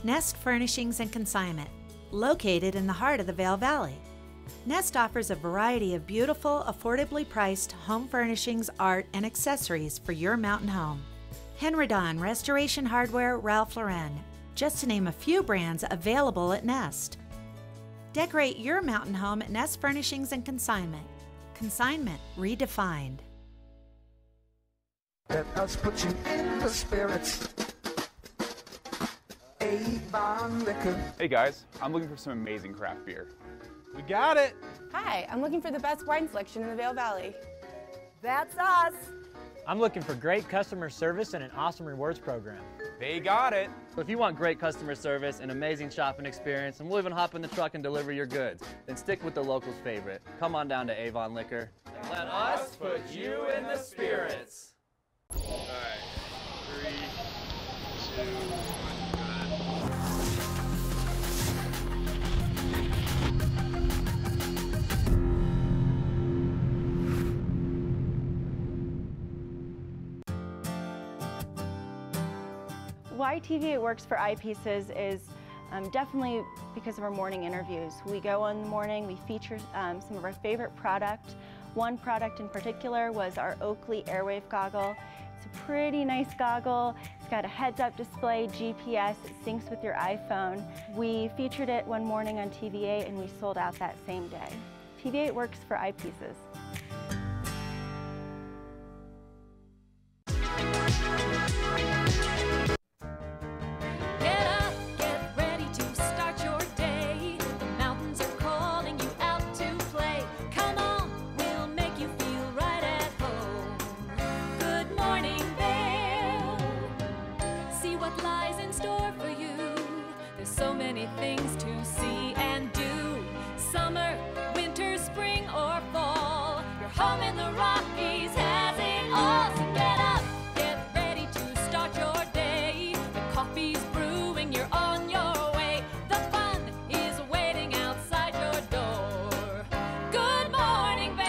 Nest Furnishings and Consignment, located in the heart of the Vail Valley. Nest offers a variety of beautiful, affordably priced home furnishings, art, and accessories for your mountain home. Henredon, Restoration Hardware, Ralph Lauren, just to name a few brands available at Nest. Decorate your mountain home at Nest Furnishings and Consignment. Consignment redefined. Let us put you in the spirits. Avon Liquor. Hey guys, I'm looking for some amazing craft beer. We got it. Hi, I'm looking for the best wine selection in the Vail Valley. That's us. I'm looking for great customer service and an awesome rewards program. They got it. If you want great customer service and amazing shopping experience, and we'll even hop in the truck and deliver your goods, then stick with the locals' favorite. Come on down to Avon Liquor. Let us put you in the spirits. All right, 3, 2, 1. Why TV8 works for eyepieces is definitely because of our morning interviews. We go in the morning, we feature some of our favorite product. One product in particular was our Oakley Airwave goggle. It's a pretty nice goggle. It's got a heads-up display, GPS, it syncs with your iPhone. We featured it one morning on TV8 and we sold out that same day. TV8 works for eyepieces. Things to see and do. Summer, winter, spring, or fall. Your home in the Rockies has it all. So get up, get ready to start your day. The coffee's brewing, you're on your way. The fun is waiting outside your door. Good morning, Vail.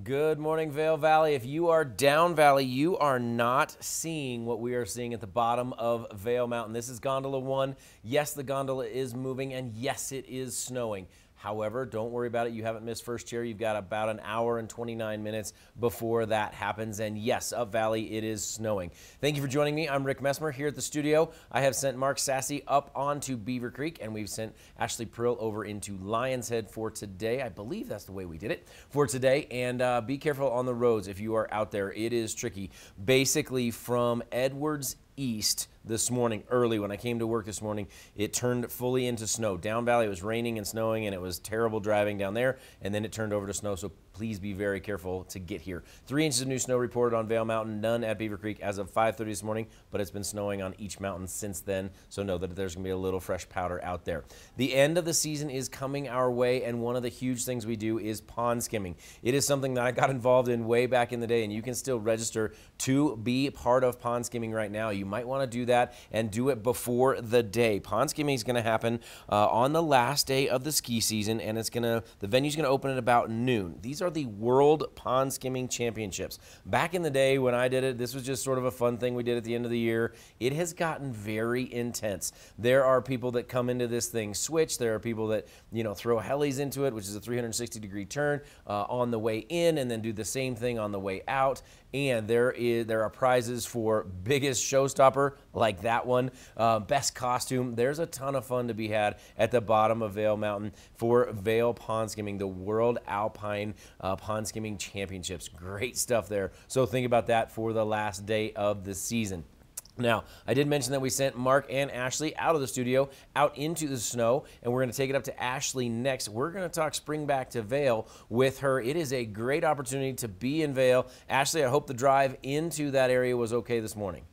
Good morning, Vail Valley. If you are down valley, you are not seeing what we are seeing at the bottom of Vail Mountain. This is Gondola 1. Yes, the gondola is moving, and yes, it is snowing. However, don't worry about it. You haven't missed first chair. You've got about an hour and 29 minutes before that happens. And yes, up valley, it is snowing. Thank you for joining me. I'm Rick Messmer here at the studio. I have sent Mark Sassy up onto Beaver Creek, and we've sent Ashley Prill over into Lion's Head for today. I believe that's the way we did it for today. And be careful on the roads if you are out there. It is tricky. Basically, from Edwards east this morning, early when I came to work this morning, it turned fully into snow. Down valley, it was raining and snowing, and it was terrible driving down there, and then it turned over to snow, so please be very careful to get here. 3 inches of new snow reported on Vail Mountain, none at Beaver Creek as of 5:30 this morning, but it's been snowing on each mountain since then, so know that there's going to be a little fresh powder out there. The end of the season is coming our way, and one of the huge things we do is pond skimming. It is something that I got involved in way back in the day, and you can still register to be part of pond skimming right now. You might want to do that and do it before the day. Pond skimming is going to happen on the last day of the ski season, and the venue's going to open at about noon. These are the World Pond Skimming Championships. Back in the day when I did it, this was just sort of a fun thing we did at the end of the year. It has gotten very intense. There are people that come into this thing switch. There are people that, throw helis into it, which is a 360-degree turn on the way in, and then do the same thing on the way out. And there are prizes for biggest showstopper, like that one, best costume. There's a ton of fun to be had at the bottom of Vail Mountain for Vail Pond Skimming, the World Alpine Pond Skimming Championships. Great stuff there. So think about that for the last day of the season. Now, I did mention that we sent Mark and Ashley out of the studio, out into the snow, and we're going to take it up to Ashley next. We're going to talk spring back to Vail with her. It is a great opportunity to be in Vail. Ashley, I hope the drive into that area was okay this morning.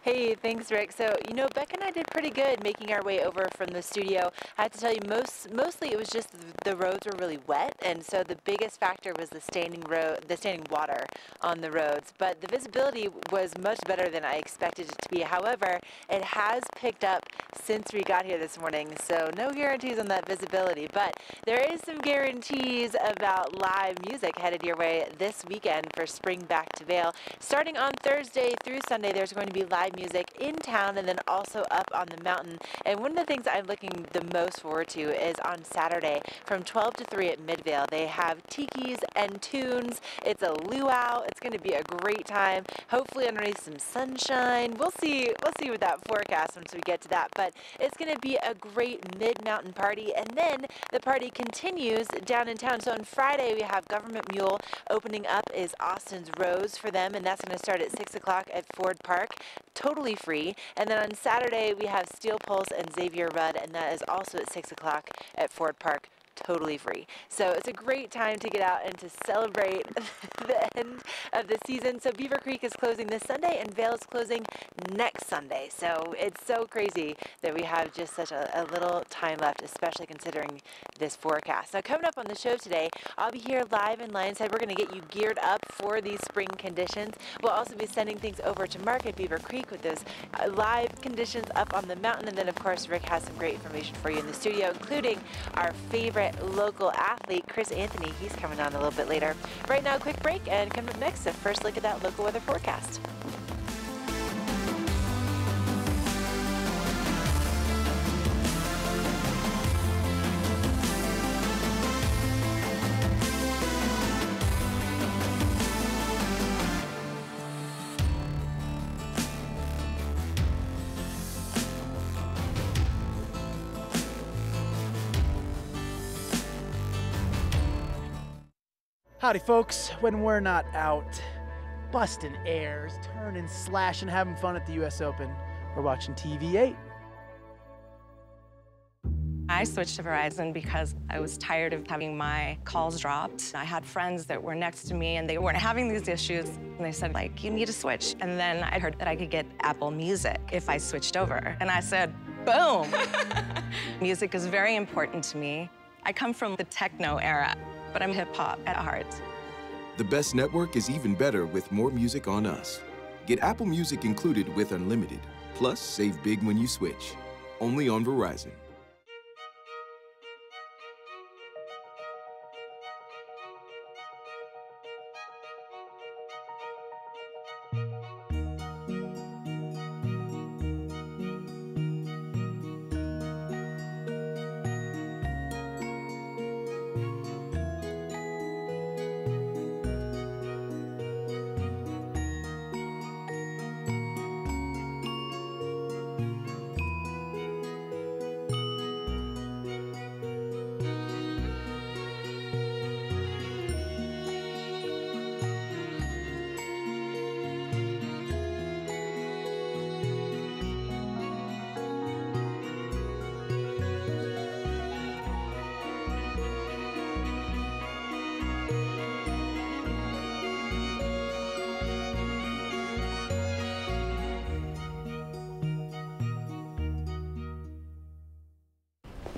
Hey, thanks, Rick. So, Becca and I did pretty good making our way over from the studio. I have to tell you, mostly it was just the roads were really wet, and so the biggest factor was the standing water on the roads. But the visibility was much better than I expected it to be. However, it has picked up since we got here this morning, so no guarantees on that visibility. But there is some guarantees about live music headed your way this weekend for Spring Back to Vail. Starting on Thursday through Sunday, there's going to be live music in town and then also up on the mountain. And one of the things I'm looking the most forward to is on Saturday from 12 to 3 at Midvale. They have tikis and tunes. It's a luau. It's going to be a great time. Hopefully underneath some sunshine. We'll see with that forecast once we get to that. But it's going to be a great mid-mountain party. And then the party continues down in town. So on Friday, we have Government Mule. Opening up is Austin's Rose for them, and that's going to start at 6 o'clock at Ford Park. Totally free. And then on Saturday, we have Steel Pulse and Xavier Rudd, and that is also at 6 o'clock at Ford Park. Totally free. So it's a great time to get out and to celebrate the end of the season. So Beaver Creek is closing this Sunday and Vail is closing next Sunday. So it's so crazy that we have just such a little time left, especially considering this forecast. Now coming up on the show today, I'll be here live in Lions Head. We're going to get you geared up for these spring conditions. We'll also be sending things over to Mark at Beaver Creek with those live conditions up on the mountain. And then of course Rick has some great information for you in the studio, including our favorite local athlete, Chris Anthony. He's coming on a little bit later. Right now, a quick break, and coming up next, a first look at that local weather forecast. Howdy folks, when we're not out busting airs, turning, slashing, having fun at the US Open, we're watching TV8. I switched to Verizon because I was tired of having my calls dropped. I had friends that were next to me and they weren't having these issues. And they said, like, you need to switch. And then I heard that I could get Apple Music if I switched over. And I said, boom. Music is very important to me. I come from the techno era, but I'm hip-hop at heart. The best network is even better with more music on us. Get Apple Music included with Unlimited. Plus, save big when you switch. Only on Verizon.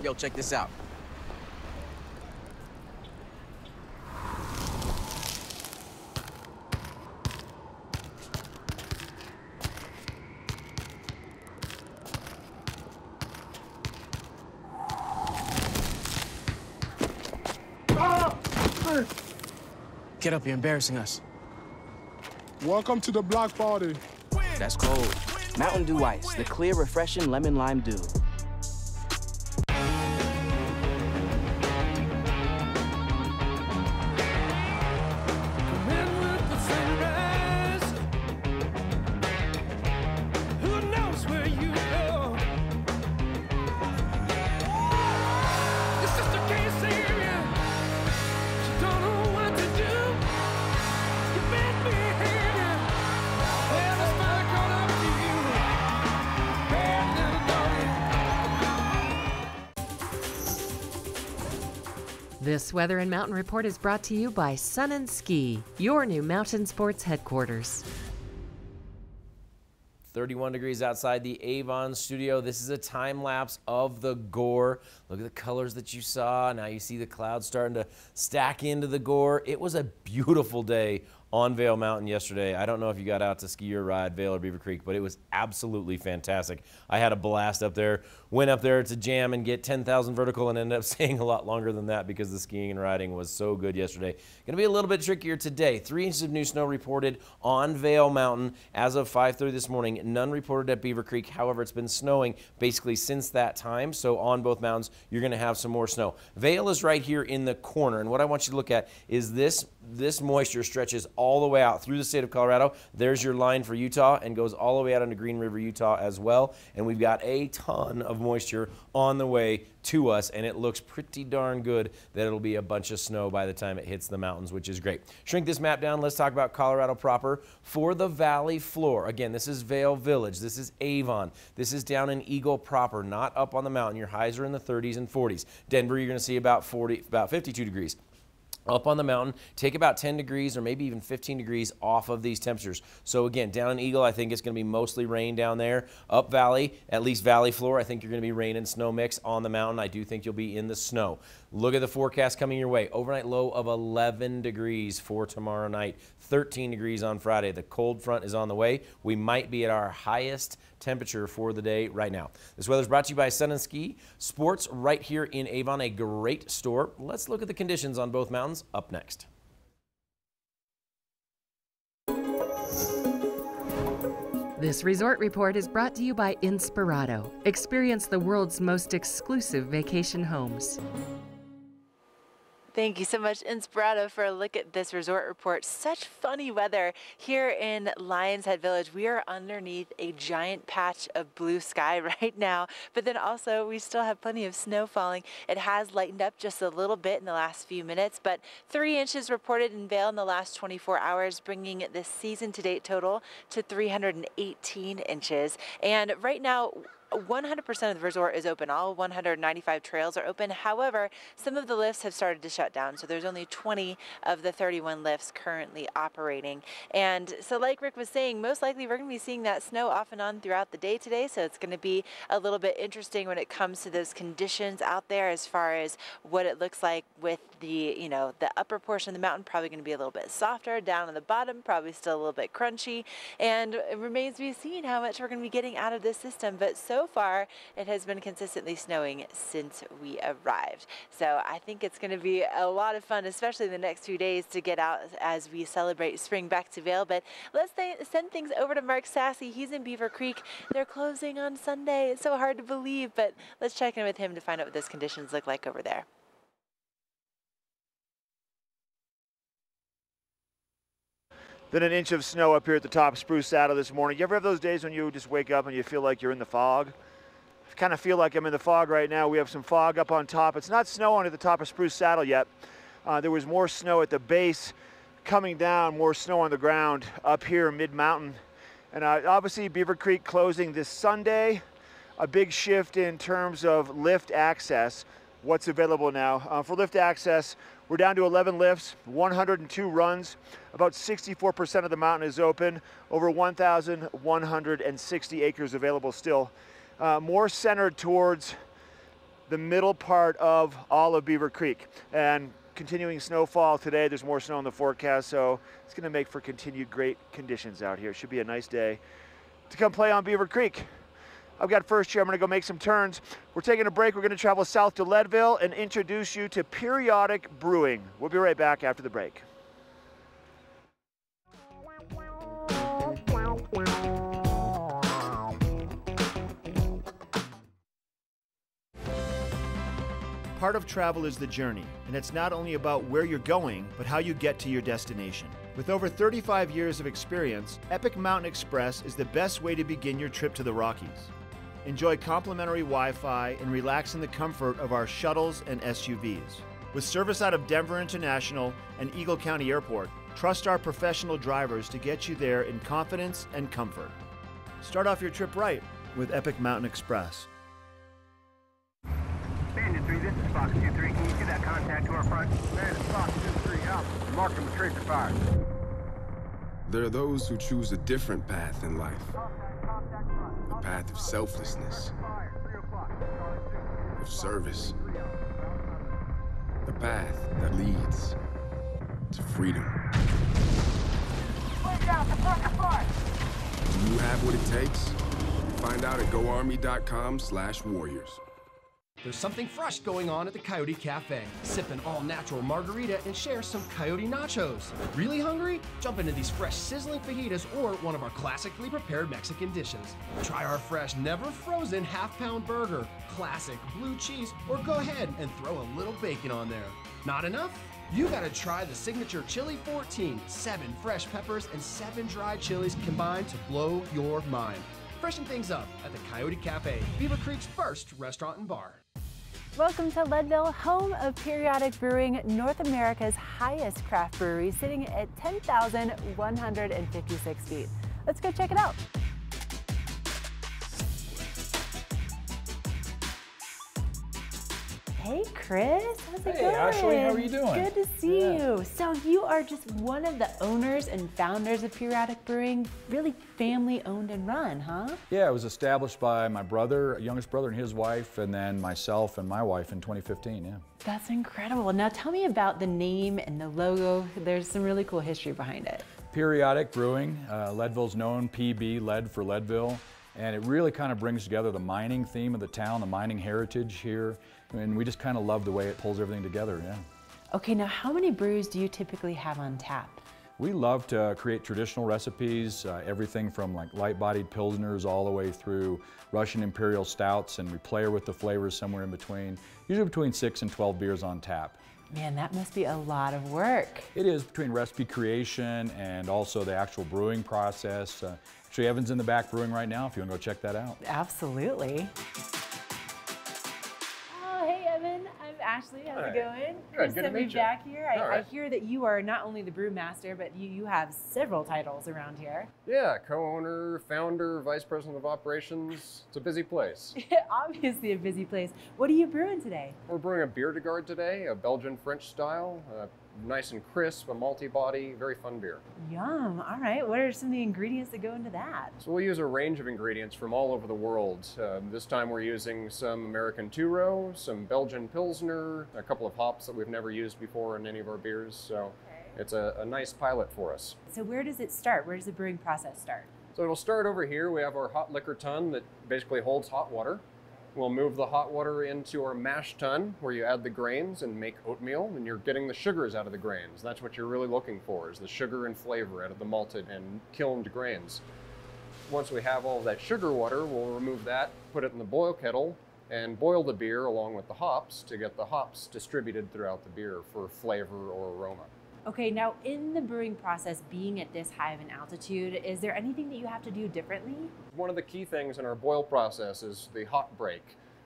Yo, check this out. Get up, you're embarrassing us. Welcome to the block party. That's cold. Mountain Dew Ice, the clear, refreshing lemon lime dew. This Weather and Mountain Report is brought to you by Sun and Ski, your new mountain sports headquarters. 31 degrees outside the Avon studio. This is a time lapse of the Gore. Look at the colors that you saw. Now you see the clouds starting to stack into the Gore. It was a beautiful day on Vail Mountain yesterday. I don't know if you got out to ski or ride Vail or Beaver Creek, but it was absolutely fantastic. I had a blast up there. Went up there to jam and get 10,000 vertical and ended up staying a lot longer than that because the skiing and riding was so good yesterday. Going to be a little bit trickier today. 3 inches of new snow reported on Vail Mountain as of 5:30 this morning. None reported at Beaver Creek. However, it's been snowing basically since that time. So on both mountains, you're going to have some more snow. Vail is right here in the corner. And what I want you to look at is this moisture stretches all the way out through the state of Colorado. There's your line for Utah and goes all the way out into Green River, Utah as well. And we've got a ton of moisture on the way to us, and it looks pretty darn good that it'll be a bunch of snow by the time it hits the mountains, which is great. Shrink this map down. Let's talk about Colorado proper. For the valley floor, again, this is Vail Village. This is Avon. This is down in Eagle proper, not up on the mountain. Your highs are in the 30s and 40s. Denver, you're going to see about 52 degrees. Up on the mountain, take about 10 degrees or maybe even 15 degrees off of these temperatures. So again, down in Eagle, I think it's going to be mostly rain down there. Up valley, at least valley floor, I think you're going to be rain and snow mix. On the mountain, I do think you'll be in the snow. Look at the forecast coming your way. Overnight low of 11 degrees for tomorrow night, 13 degrees on Friday. The cold front is on the way. We might be at our highest temperature for the day right now. This weather is brought to you by Sun and Ski Sports right here in Avon, a great store. Let's look at the conditions on both mountains up next. This resort report is brought to you by Inspirato. Experience the world's most exclusive vacation homes. Thank you so much, Inspirato, for a look at this resort report. Such funny weather here in Lions Head Village. We are underneath a giant patch of blue sky right now, but then also we still have plenty of snow falling. It has lightened up just a little bit in the last few minutes, but 3 inches reported in Vail in the last 24 hours, bringing the season-to-date total to 318 inches. And right now, 100% of the resort is open. All 195 trails are open. However, some of the lifts have started to shut down, so there's only 20 of the 31 lifts currently operating. And so like Rick was saying, most likely we're going to be seeing that snow off and on throughout the day today, so it's going to be a little bit interesting when it comes to those conditions out there as far as what it looks like with the, the upper portion of the mountain probably going to be a little bit softer, down on the bottom probably still a little bit crunchy, and it remains to be seen how much we're going to be getting out of this system. But so far it has been consistently snowing since we arrived, so I think it's going to be a lot of fun, especially the next 2 days, to get out as we celebrate spring back to Vail. But let's send things over to Mark Sassy. He's in Beaver Creek. They're closing on Sunday. It's so hard to believe, but let's check in with him to find out what those conditions look like over there. Then an inch of snow up here at the top of Spruce Saddle this morning. You ever have those days when you just wake up and you feel like you're in the fog? I kind of feel like I'm in the fog right now. We have some fog up on top. It's not snowing at the top of Spruce Saddle yet. There was more snow at the base coming down, more snow on the ground up here mid-mountain. And obviously Beaver Creek closing this Sunday. A big shift in terms of lift access. What's available now? For lift access, we're down to 11 lifts, 102 runs. About 64% of the mountain is open. Over 1,160 acres available still. More centered towards the middle part of all of Beaver Creek. And continuing snowfall today. There's more snow in the forecast, so it's going to make for continued great conditions out here. It should be a nice day to come play on Beaver Creek. I've got first here. I'm going to go make some turns. We're taking a break. We're going to travel south to Leadville and introduce you to Periodic Brewing. We'll be right back after the break. Part of travel is the journey, and it's not only about where you're going, but how you get to your destination. With over 35 years of experience, Epic Mountain Express is the best way to begin your trip to the Rockies. Enjoy complimentary Wi-Fi and relax in the comfort of our shuttles and SUVs. With service out of Denver International and Eagle County Airport, trust our professional drivers to get you there in confidence and comfort. Start off your trip right with Epic Mountain Express. Bandit 3, this is Fox 2-3. Can you see that contact to our front? Bandit Fox 2-3, out. Mark him with tracer fire. There are those who choose a different path in life. A path of selflessness, of service. A path that leads to freedom. Do you have what it takes? Find out at goarmy.com/warriors. There's something fresh going on at the Coyote Cafe. Sip an all-natural margarita and share some Coyote nachos. Really hungry? Jump into these fresh sizzling fajitas or one of our classically prepared Mexican dishes. Try our fresh, never-frozen half-pound burger, classic blue cheese, or go ahead and throw a little bacon on there. Not enough? You gotta try the signature Chili 14, 7 fresh peppers and 7 dried chilies combined to blow your mind. Freshen things up at the Coyote Cafe, Beaver Creek's first restaurant and bar. Welcome to Leadville, home of Periodic Brewing, North America's highest craft brewery, sitting at 10,156 feet. Let's go check it out. Hey Chris, how's it going? Hey Ashley, how are you doing? Good to see you. So you are just one of the owners and founders of Periodic Brewing, really family owned and run, huh? Yeah, it was established by my brother, youngest brother and his wife, and then myself and my wife in 2015, yeah. That's incredible. Now tell me about the name and the logo. There's some really cool history behind it. Periodic Brewing, Leadville's known, PB, lead for Leadville, and it really kind of brings together the mining theme of the town, the mining heritage here, and we just kind of love the way it pulls everything together, yeah. Okay, now how many brews do you typically have on tap? We love to create traditional recipes, everything from like light-bodied pilsners all the way through Russian Imperial Stouts, and we play with the flavors somewhere in between, usually between 6 and 12 beers on tap. Man, that must be a lot of work. It is, between recipe creation and also the actual brewing process. Actually, Evan's in the back brewing right now if you want to go check that out. Absolutely. Oh, hey Evan, I'm Ashley. How's it going? Good to meet you. Back here. I right. hear that you are not only the brewmaster, but you have several titles around here. Yeah, co-owner, founder, vice president of operations. It's a busy place. Obviously a busy place. What are you brewing today? We're brewing a beer de garde today, a Belgian French style, nice and crisp, a malty body, very fun beer. Yum. All right. What are some of the ingredients that go into that? So we'll use a range of ingredients from all over the world. This time we're using some American two-row, some Belgian Pilsner, a couple of hops that we've never used before in any of our beers. So it's a nice pilot for us. So where does it start? Where does the brewing process start? So it'll start over here. We have our hot liquor tun that basically holds hot water. We'll move the hot water into our mash tun where you add the grains and make oatmeal, and you're getting the sugars out of the grains. That's what you're really looking for, is the sugar and flavor out of the malted and kilned grains. Once we have all of that sugar water, we'll remove that, put it in the boil kettle, and boil the beer along with the hops to get the hops distributed throughout the beer for flavor or aroma. Okay, now in the brewing process, being at this high of an altitude, is there anything that you have to do differently? One of the key things in our boil process is the hot break.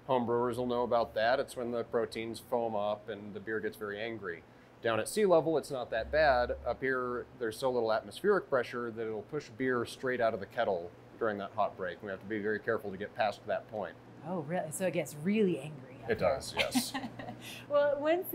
Home brewers will know about that. It's when the proteins foam up and the beer gets very angry. Down at sea level, it's not that bad. Up here, there's so little atmospheric pressure that it'll push beer straight out of the kettle during that hot break. We have to be very careful to get past that point. Oh, really? So it gets really angry. It does, yes. Well, once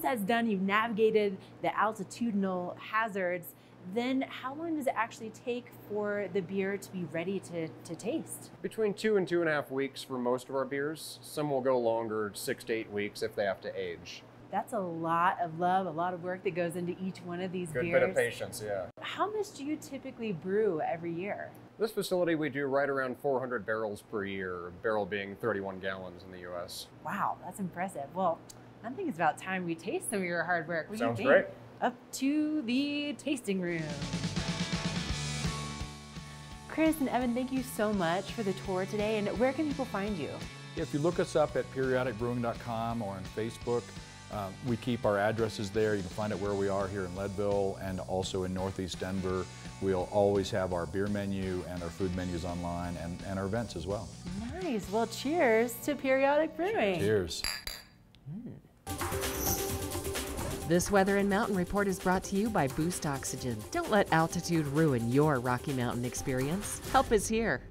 that's done, you've navigated the altitudinal hazards, then how long does it actually take for the beer to be ready to taste? Between 2 and 2.5 weeks for most of our beers. Some will go longer, 6 to 8 weeks if they have to age. That's a lot of love, a lot of work that goes into each one of these beers. Good bit of patience, yeah. How much do you typically brew every year? This facility, we do right around 400 barrels per year, a barrel being 31 gallons in the U.S. Wow, that's impressive. Well, I think it's about time we taste some of your hard work. What Sounds do you think? great. Up to the tasting room. Chris and Evan, thank you so much for the tour today. And where can people find you? If you look us up at periodicbrewing.com or on Facebook, we keep our addresses there. You can find out where we are here in Leadville and also in Northeast Denver. We'll always have our beer menu and our food menus online and our events as well. Nice. Well, cheers to Periodic Brewing. Cheers. This Weather and Mountain Report is brought to you by Boost Oxygen. Don't let altitude ruin your Rocky Mountain experience. Help is here.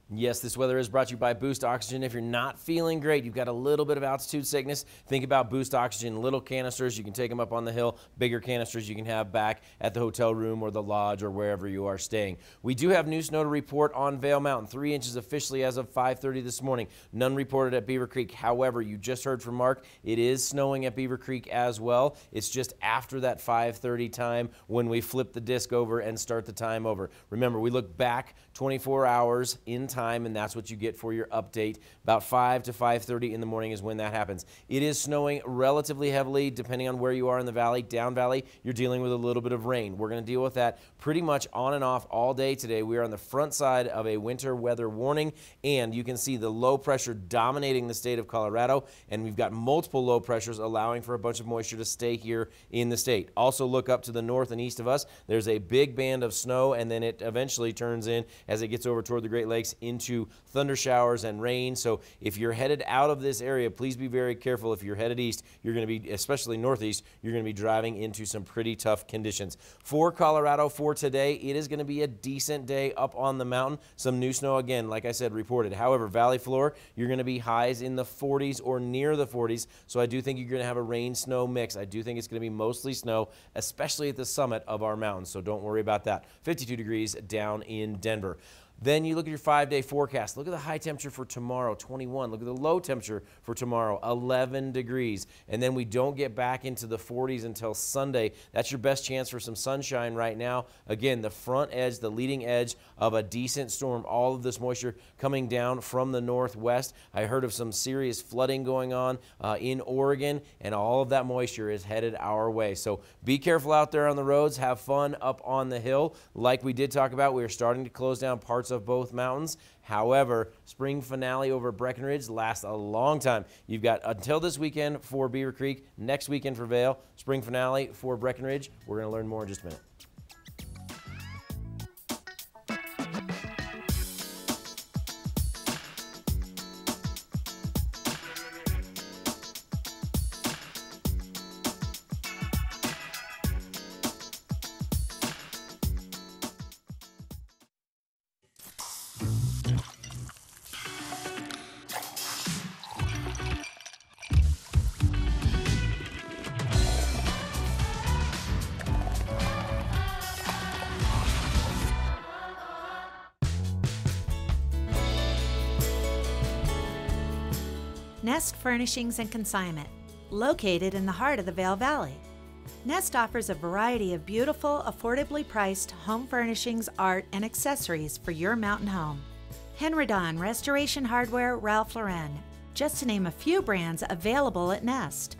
Yes, this weather is brought to you by Boost Oxygen. If you're not feeling great, you've got a little bit of altitude sickness, think about Boost Oxygen. Little canisters, you can take them up on the hill. Bigger canisters you can have back at the hotel room or the lodge or wherever you are staying. We do have new snow to report on Vail Mountain. 3 inches officially as of 5:30 this morning. None reported at Beaver Creek. However, you just heard from Mark, it is snowing at Beaver Creek as well. It's just after that 5:30 time when we flip the disc over and start the time over. Remember, we look back 24 hours in time, and that's what you get for your update. About 5 to 5:30 in the morning is when that happens. It is snowing relatively heavily depending on where you are in the valley. Down valley, you're dealing with a little bit of rain. We're going to deal with that pretty much on and off all day today. We are on the front side of a winter weather warning, and you can see the low pressure dominating the state of Colorado, and we've got multiple low pressures allowing for a bunch of moisture to stay here in the state. Also look up to the north and east of us. There's a big band of snow, and then it eventually turns in as it gets over toward the Great Lakes into thunder showers and rain. So if you're headed out of this area, please be very careful. If you're headed east, you're going to be, especially northeast, you're going to be driving into some pretty tough conditions. For Colorado for today, it is going to be a decent day up on the mountain. Some new snow again, like I said, reported. However, valley floor, you're going to be highs in the 40s or near the 40s. So I do think you're going to have a rain-snow mix. I do think it's going to be mostly snow, especially at the summit of our mountains. So don't worry about that. 52 degrees down in Denver. Then you look at your 5-day forecast. Look at the high temperature for tomorrow, 21. Look at the low temperature for tomorrow, 11 degrees. And then we don't get back into the 40s until Sunday. That's your best chance for some sunshine right now. Again, the front edge, the leading edge of a decent storm. All of this moisture coming down from the northwest. I heard of some serious flooding going on in Oregon, and all of that moisture is headed our way. So be careful out there on the roads. Have fun up on the hill. Like we did talk about, we are starting to close down parts of both mountains. However, spring finale over Breckenridge lasts a long time. You've got until this weekend for Beaver Creek, next weekend for Vail, spring finale for Breckenridge. We're going to learn more in just a minute. Nest Furnishings and Consignment, located in the heart of the Vail Valley. Nest offers a variety of beautiful, affordably priced home furnishings, art, and accessories for your mountain home. Henredon, Restoration Hardware, Ralph Lauren, just to name a few brands available at Nest.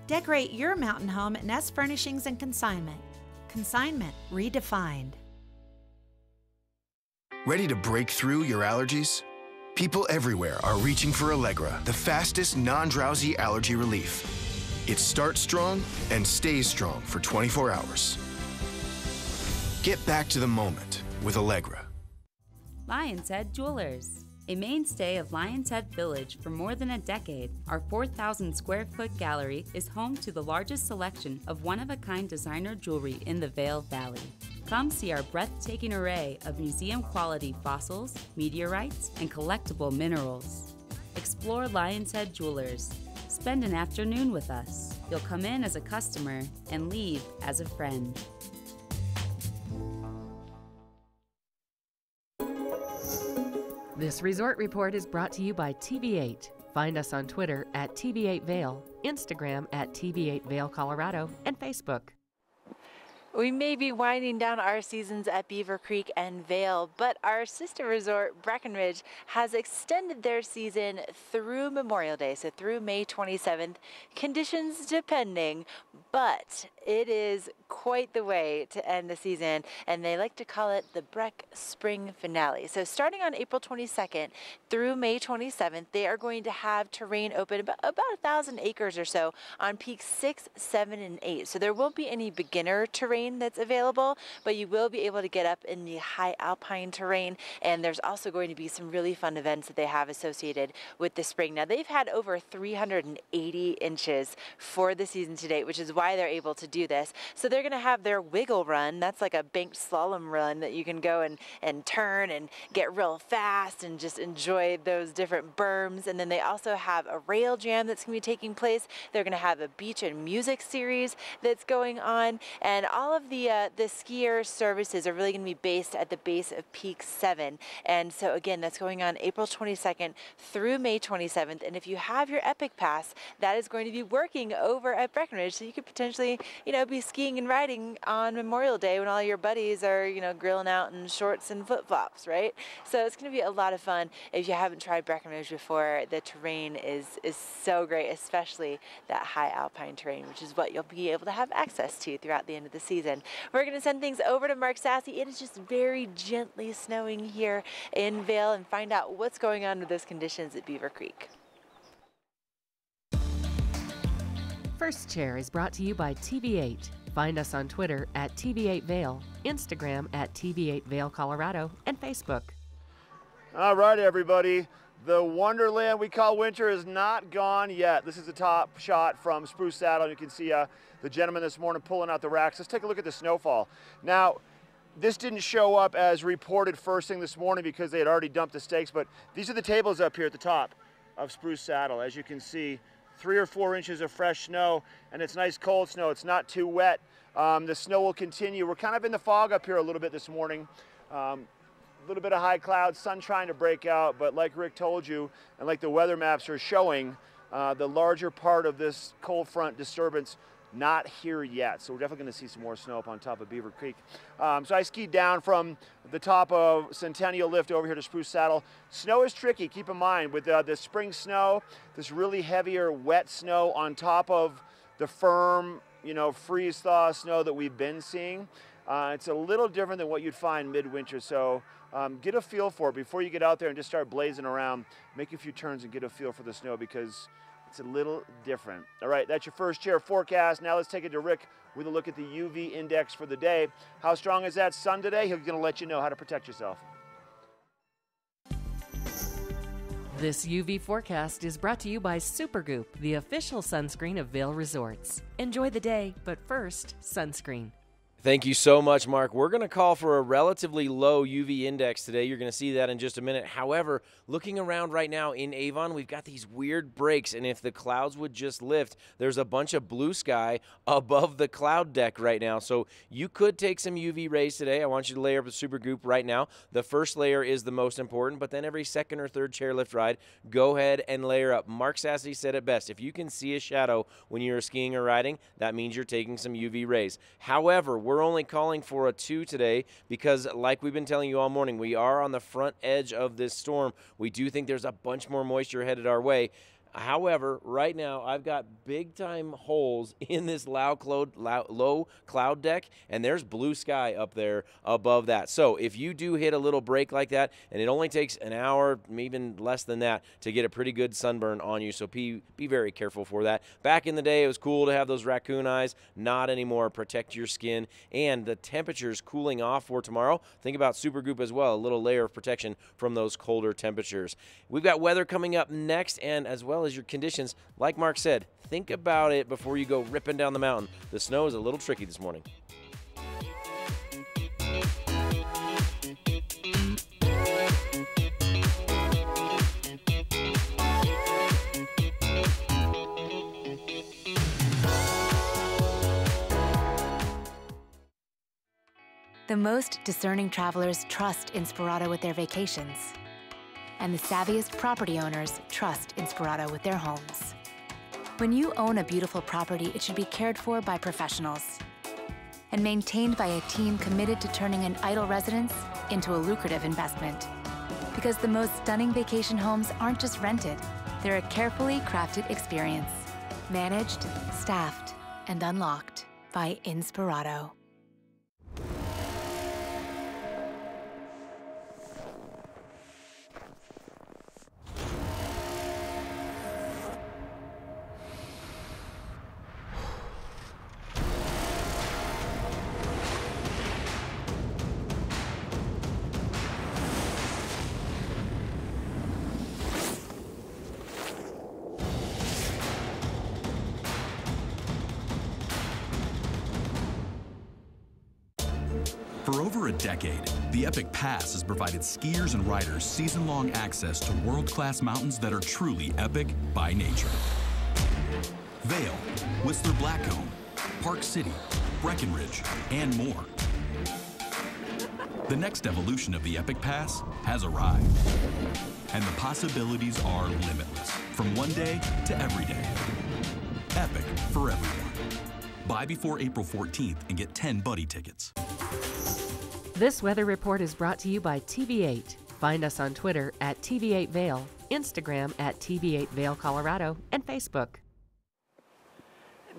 Decorate your mountain home at Nest Furnishings and Consignment. Consignment redefined. Ready to break through your allergies? People everywhere are reaching for Allegra, the fastest non-drowsy allergy relief. It starts strong and stays strong for 24 hours. Get back to the moment with Allegra. Lion's Head Jewelers. A mainstay of Lion's Head Village for more than a decade, our 4,000 square foot gallery is home to the largest selection of one-of-a-kind designer jewelry in the Vail Valley. Come see our breathtaking array of museum-quality fossils, meteorites, and collectible minerals. Explore Lion's Head Jewelers. Spend an afternoon with us. You'll come in as a customer and leave as a friend. This resort report is brought to you by TV8. Find us on Twitter at TV8Vail, Instagram at TV8Vail Colorado, and Facebook. We may be winding down our seasons at Beaver Creek and Vail, but our sister resort, Breckenridge, has extended their season through Memorial Day, so through May 27th, conditions depending, but it is quite the way to end the season, and they like to call it the Breck Spring Finale. So starting on April 22nd through May 27th, they are going to have terrain open about 1,000 acres or so on peaks 6, 7, and 8. So there won't be any beginner terrain terrain that's available, but you will be able to get up in the high alpine terrain, and there's also going to be some really fun events that they have associated with the spring. Now, they've had over 380 inches for the season to date, which is why they're able to do this. So they're going to have their wiggle run. That's like a banked slalom run that you can go and turn and get real fast and just enjoy those different berms. And then they also have a rail jam that's going to be taking place. They're going to have a beach and music series that's going on, and all of the skier services are really going to be based at the base of Peak 7. And so again, that's going on April 22nd through May 27th. And if you have your Epic Pass, that is going to be working over at Breckenridge, so you could potentially, you know, be skiing and riding on Memorial Day when all your buddies are, you know, grilling out in shorts and flip-flops, right? So it's going to be a lot of fun. If you haven't tried Breckenridge before, the terrain is so great, especially that high alpine terrain, which is what you'll be able to have access to throughout the end of the season. We're going to send things over to Mark Sassy. It is just very gently snowing here in Vail, and find out what's going on with those conditions at Beaver Creek. First Chair is brought to you by TV8. Find us on Twitter at TV8 Vail, Instagram at TV8 Vail, Colorado, and Facebook. All right, everybody. The wonderland we call winter is not gone yet. This is a top shot from Spruce Saddle. You can see the gentleman this morning pulling out the racks. Let's take a look at the snowfall. Now, this didn't show up as reported first thing this morning because they had already dumped the stakes, but these are the tables up here at the top of Spruce Saddle. As you can see, 3 or 4 inches of fresh snow, and it's nice cold snow. It's not too wet. The snow will continue. We're kind of in the fog up here a little bit this morning. A little bit of high clouds, sun trying to break out, but like Rick told you, and like the weather maps are showing, the larger part of this cold front disturbance not here yet. So we're definitely going to see some more snow up on top of Beaver Creek. So I skied down from the top of Centennial Lift over here to Spruce Saddle. Snow is tricky, keep in mind, with the spring snow, this really heavier wet snow on top of the firm, you know, freeze-thaw snow that we've been seeing. It's a little different than what you'd find midwinter, so get a feel for it before you get out there and just start blazing around. Make a few turns and get a feel for the snow because it's a little different. All right, that's your First Chair forecast. Now let's take it to Rick with a look at the UV index for the day. How strong is that sun today? He's going to let you know how to protect yourself. This UV forecast is brought to you by Supergoop, the official sunscreen of Vail Resorts. Enjoy the day, but first, sunscreen. Thank you so much, Mark. We're going to call for a relatively low UV index today. You're going to see that in just a minute. However, looking around right now in Avon, we've got these weird breaks, and if the clouds would just lift, there's a bunch of blue sky above the cloud deck right now. So you could take some UV rays today. I want you to layer up a Supergoop right now. The first layer is the most important, but then every second or third chairlift ride, go ahead and layer up. Mark Sassy said it best. If you can see a shadow when you're skiing or riding, that means you're taking some UV rays. However, we're only calling for a 2 today because, like we've been telling you all morning, we are on the front edge of this storm. We do think there's a bunch more moisture headed our way. However, right now, I've got big-time holes in this low cloud deck, and there's blue sky up there above that. So if you do hit a little break like that, and it only takes an hour, maybe even less than that, to get a pretty good sunburn on you, so be very careful for that. Back in the day, it was cool to have those raccoon eyes. Not anymore. Protect your skin. And the temperature's cooling off for tomorrow. Think about Supergoop as well, a little layer of protection from those colder temperatures. We've got weather coming up next, and as well as your conditions, like Mark said, think about it before you go ripping down the mountain. The snow is a little tricky this morning. The most discerning travelers trust Inspirato with their vacations. And the savviest property owners trust Inspirato with their homes. When you own a beautiful property, it should be cared for by professionals and maintained by a team committed to turning an idle residence into a lucrative investment. Because the most stunning vacation homes aren't just rented, they're a carefully crafted experience. Managed, staffed, and unlocked by Inspirato. For over a decade, the Epic Pass has provided skiers and riders season-long access to world-class mountains that are truly epic by nature. Vail, Whistler Blackcomb, Park City, Breckenridge, and more. The next evolution of the Epic Pass has arrived, and the possibilities are limitless, from one day to every day. Epic for everyone. Buy before April 14th and get 10 buddy tickets. This weather report is brought to you by TV8. Find us on Twitter at TV8 Vail, Instagram at TV8 Vail Colorado, and Facebook.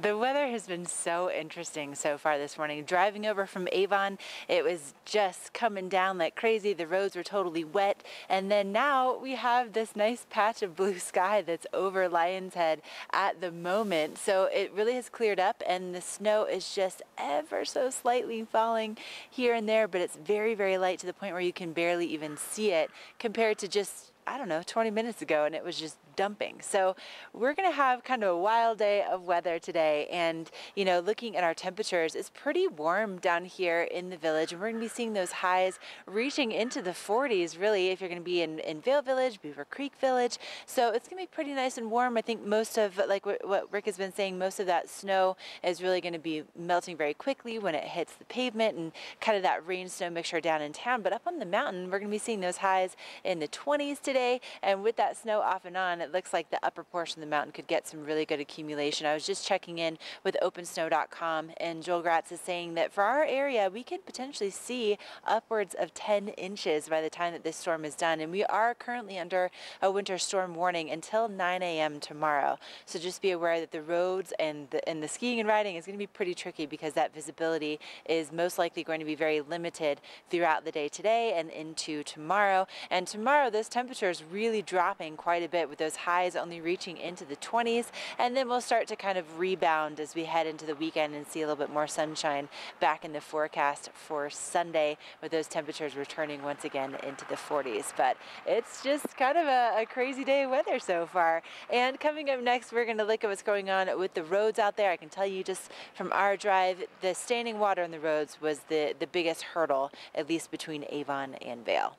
The weather has been so interesting so far this morning. Driving over from Avon, it was just coming down like crazy. The roads were totally wet. And then now we have this nice patch of blue sky that's over Lion's Head at the moment. So it really has cleared up, and the snow is just ever so slightly falling here and there, but it's very, very light to the point where you can barely even see it compared to just, I don't know, 20 minutes ago, and it was just dumping. So we're going to have kind of a wild day of weather today. And, you know, looking at our temperatures, it's pretty warm down here in the village. And we're going to be seeing those highs reaching into the 40s, really, if you're going to be in Vail Village, Beaver Creek Village. So it's going to be pretty nice and warm. I think most of, like what Rick has been saying, most of that snow is really going to be melting very quickly when it hits the pavement, and kind of that rain snow mixture down in town. But up on the mountain, we're going to be seeing those highs in the 20s today. And with that snow off and on, it looks like the upper portion of the mountain could get some really good accumulation. I was just checking in with opensnow.com, and Joel Gratz is saying that for our area, we could potentially see upwards of 10 inches by the time that this storm is done. And we are currently under a winter storm warning until 9 a.m. tomorrow. So just be aware that the roads and the skiing and riding is going to be pretty tricky, because that visibility is most likely going to be very limited throughout the day today and into tomorrow. And tomorrow, those temperatures really dropping quite a bit, with those highs only reaching into the 20s, and then we'll start to kind of rebound as we head into the weekend and see a little bit more sunshine back in the forecast for Sunday, with those temperatures returning once again into the 40s. But it's just kind of a crazy day of weather so far. And coming up next, we're going to look at what's going on with the roads out there. I can tell you just from our drive, the standing water on the roads was the biggest hurdle, at least between Avon and Vail.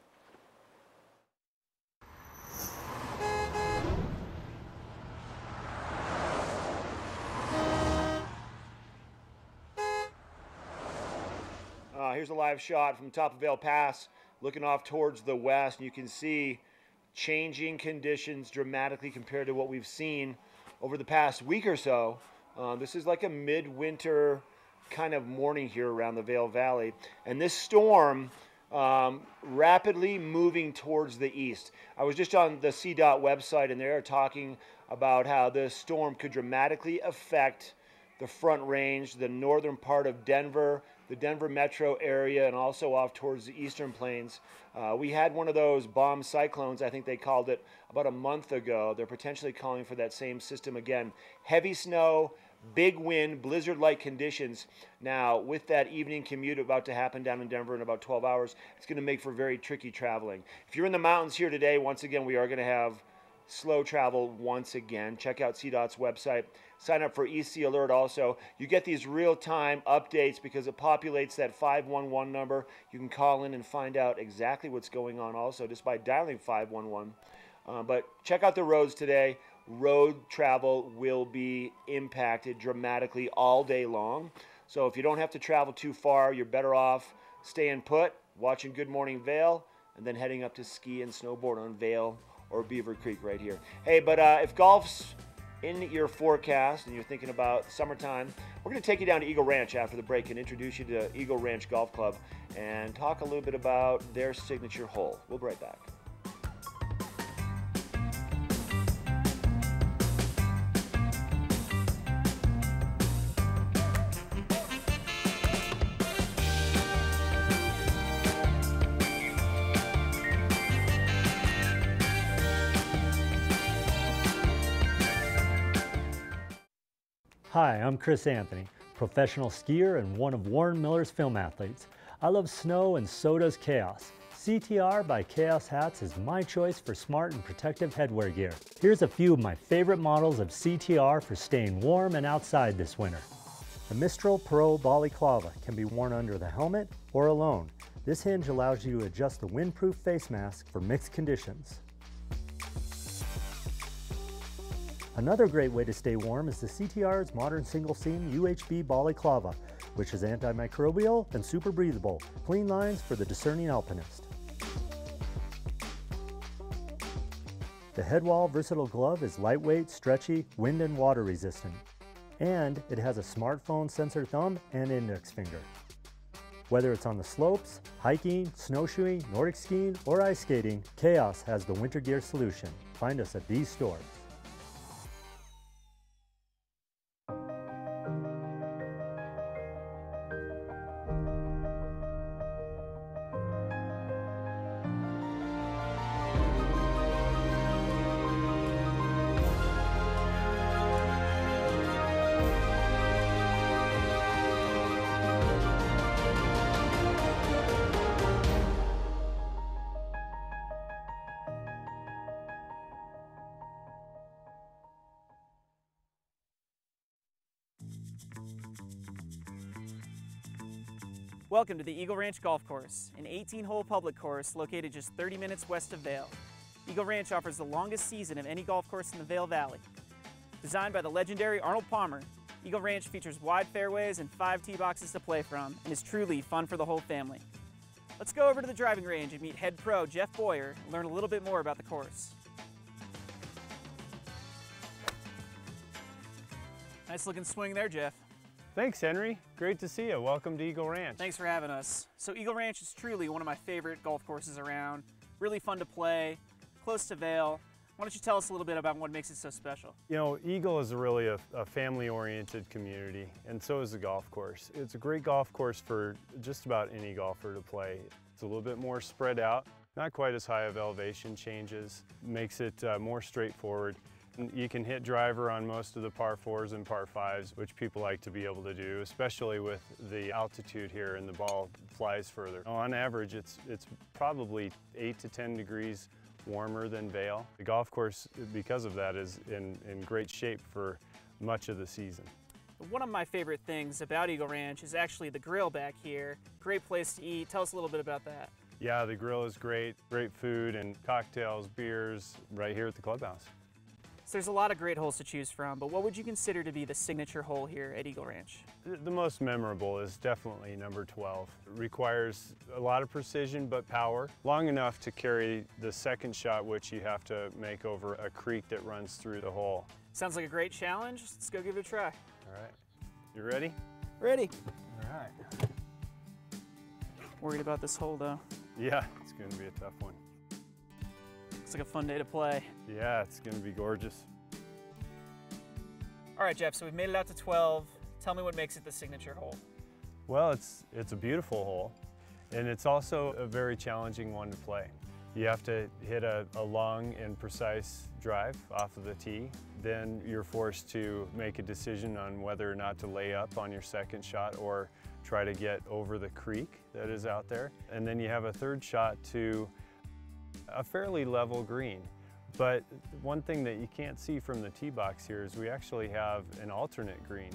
Here's a live shot from the top of Vail Pass, looking off towards the west. You can see changing conditions dramatically compared to what we've seen over the past week or so. This is like a midwinter kind of morning here around the Vail Valley. And this storm rapidly moving towards the east. I was just on the CDOT website, and they're talking about how this storm could dramatically affect the Front Range, the northern part of Denver, the Denver metro area, and also off towards the eastern plains. We had one of those bomb cyclones, I think they called it, about a month ago. They're potentially calling for that same system again. Heavy snow, big wind, blizzard-like conditions. Now, with that evening commute about to happen down in Denver in about 12 hours, it's going to make for very tricky traveling. If you're in the mountains here today, once again, we are going to have slow travel once again. Check out CDOT's website. Sign up for EC Alert also. You get these real-time updates because it populates that 511 number. You can call in and find out exactly what's going on also just by dialing 511. But check out the roads today. Road travel will be impacted dramatically all day long. So if you don't have to travel too far, you're better off staying put, watching Good Morning Vail, and then heading up to ski and snowboard on Vail or Beaver Creek right here. Hey, but if golf's in your forecast and you're thinking about summertime, we're going to take you down to Eagle Ranch after the break and introduce you to Eagle Ranch Golf Club and talk a little bit about their signature hole. We'll be right back. Hi, I'm Chris Anthony, professional skier and one of Warren Miller's film athletes. I love snow and so does Chaos. CTR by Chaos Hats is my choice for smart and protective headwear gear. Here's a few of my favorite models of CTR for staying warm and outside this winter. The Mistral Pro Balaclava can be worn under the helmet or alone. This hinge allows you to adjust the windproof face mask for mixed conditions. Another great way to stay warm is the CTR's modern single-seam UHB Balaclava, which is antimicrobial and super breathable. Clean lines for the discerning alpinist. The Headwall Versatile Glove is lightweight, stretchy, wind and water resistant. And it has a smartphone sensor thumb and index finger. Whether it's on the slopes, hiking, snowshoeing, Nordic skiing, or ice skating, Chaos has the winter gear solution. Find us at these stores. Welcome to the Eagle Ranch Golf Course, an 18-hole public course located just 30 minutes west of Vail. Eagle Ranch offers the longest season of any golf course in the Vail Valley. Designed by the legendary Arnold Palmer, Eagle Ranch features wide fairways and 5 tee boxes to play from and is truly fun for the whole family. Let's go over to the driving range and meet head pro Jeff Boyer and learn a little bit more about the course. Nice looking swing there, Jeff. Thanks, Henry. Great to see you. Welcome to Eagle Ranch. Thanks for having us. So Eagle Ranch is truly one of my favorite golf courses around. Really fun to play, close to Vail. Why don't you tell us a little bit about what makes it so special? You know, Eagle is really a family-oriented community, and so is the golf course. It's a great golf course for just about any golfer to play. It's a little bit more spread out, not quite as high of elevation changes, makes it more straightforward. You can hit driver on most of the par 4s and par 5s, which people like to be able to do, especially with the altitude here and the ball flies further. On average, it's probably 8 to 10 degrees warmer than Vail. The golf course, because of that, is in great shape for much of the season. One of my favorite things about Eagle Ranch is actually the grill back here. Great place to eat. Tell us a little bit about that. Yeah, the grill is great. Great food and cocktails, beers, right here at the clubhouse. So there's a lot of great holes to choose from, but what would you consider to be the signature hole here at Eagle Ranch? The most memorable is definitely number 12. It requires a lot of precision but power, long enough to carry the second shot, which you have to make over a creek that runs through the hole. Sounds like a great challenge. Let's go give it a try. All right. You ready? Ready. All right. Worried about this hole though. Yeah, it's going to be a tough one. Looks like a fun day to play. Yeah, it's going to be gorgeous. All right, Jeff, so we've made it out to 12. Tell me what makes it the signature hole. Well, it's a beautiful hole, and it's also a very challenging one to play. You have to hit a long and precise drive off of the tee. Then you're forced to make a decision on whether or not to lay up on your second shot or try to get over the creek that is out there. And then you have a third shot to a fairly level green. But one thing that you can't see from the tee box here is we actually have an alternate green.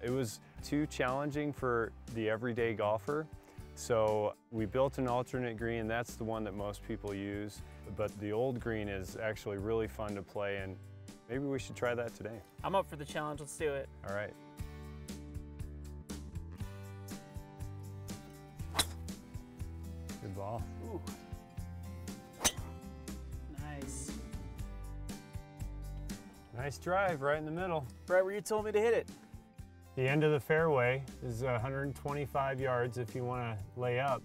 It was too challenging for the everyday golfer, so we built an alternate green. That's the one that most people use, but the old green is actually really fun to play, and maybe we should try that today. I'm up for the challenge. Let's do it. All right. Good ball. Ooh. Nice. Nice drive right in the middle. Right where you told me to hit it. The end of the fairway is 125 yards if you want to lay up,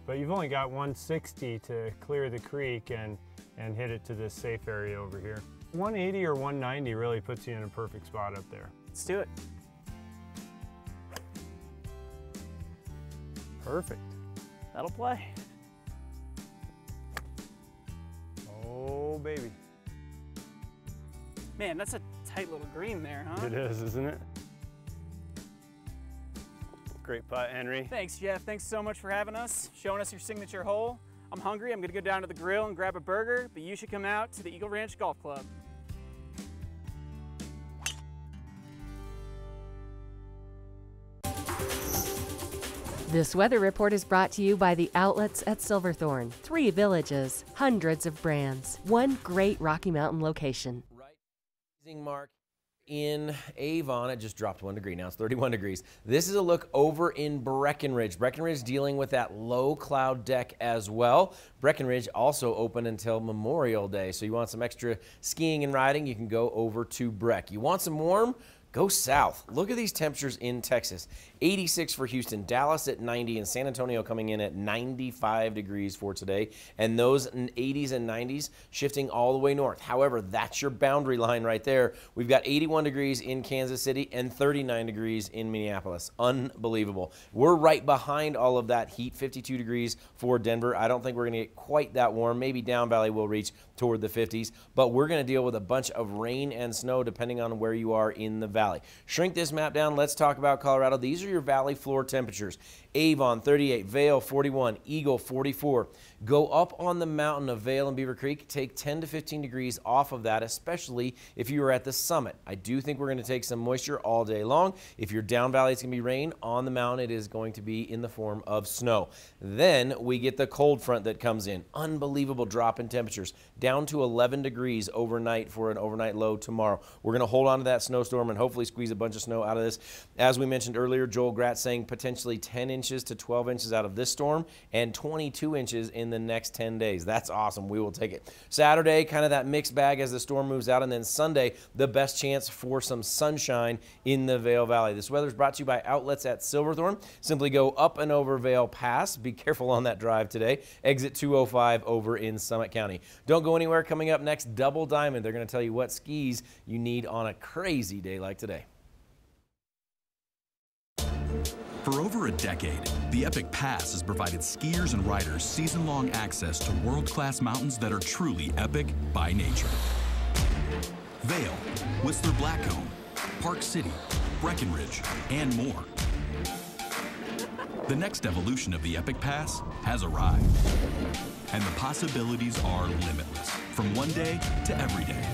but you've only got 160 to clear the creek and hit it to this safe area over here. 180 or 190 really puts you in a perfect spot up there. Let's do it. Perfect. That'll play. Oh, baby. Man, that's a tight little green there, huh? It is, isn't it? Great putt, Henry. Thanks, Jeff. Thanks so much for having us, showing us your signature hole. I'm hungry. I'm going to go down to the grill and grab a burger, but you should come out to the Eagle Ranch Golf Club. This weather report is brought to you by the outlets at Silverthorne. 3 villages, hundreds of brands, one great Rocky Mountain location. Mark in Avon, it just dropped 1 degree. Now it's 31 degrees. This is a look over in Breckenridge. Breckenridge dealing with that low cloud deck as well. Breckenridge also open until Memorial Day. So you want some extra skiing and riding, you can go over to Breck. You want some warm? Go south. Look at these temperatures in Texas. 86 for Houston, Dallas at 90, and San Antonio coming in at 95 degrees for today. And those 80s and 90s shifting all the way north. However, that's your boundary line right there. We've got 81 degrees in Kansas City and 39 degrees in Minneapolis. Unbelievable. We're right behind all of that heat, 52 degrees for Denver. I don't think we're going to get quite that warm. Maybe Down Valley will reach toward the 50s, but we're going to deal with a bunch of rain and snow depending on where you are in the valley. Shrink this map down. Let's talk about Colorado. These are your valley floor temperatures. Avon 38, Vail 41, Eagle 44. Go up on the mountain of Vail and Beaver Creek, take 10 to 15 degrees off of that, especially if you are at the summit. I do think we're going to take some moisture all day long. If you're down valley, it's going to be rain. On the mountain, it is going to be in the form of snow. Then we get the cold front that comes in. Unbelievable drop in temperatures, down to 11 degrees overnight for an overnight low tomorrow. We're going to hold on to that snowstorm and hopefully squeeze a bunch of snow out of this. As we mentioned earlier, Joel Gratz saying potentially 10 inches to 12 inches out of this storm and 22 inches in the next 10 days. That's awesome. We will take it. Saturday, kind of that mixed bag as the storm moves out, and then Sunday, the best chance for some sunshine in the Vail Valley. This weather is brought to you by outlets at Silverthorne. Simply go up and over Vail Pass. Be careful on that drive today. Exit 205 over in Summit County. Don't go anywhere. Coming up next, Double Diamond. They're going to tell you what skis you need on a crazy day like today. For over a decade, the Epic Pass has provided skiers and riders season-long access to world-class mountains that are truly epic by nature. Vail, Whistler Blackcomb, Park City, Breckenridge, and more. The next evolution of the Epic Pass has arrived, and the possibilities are limitless, from one day to every day.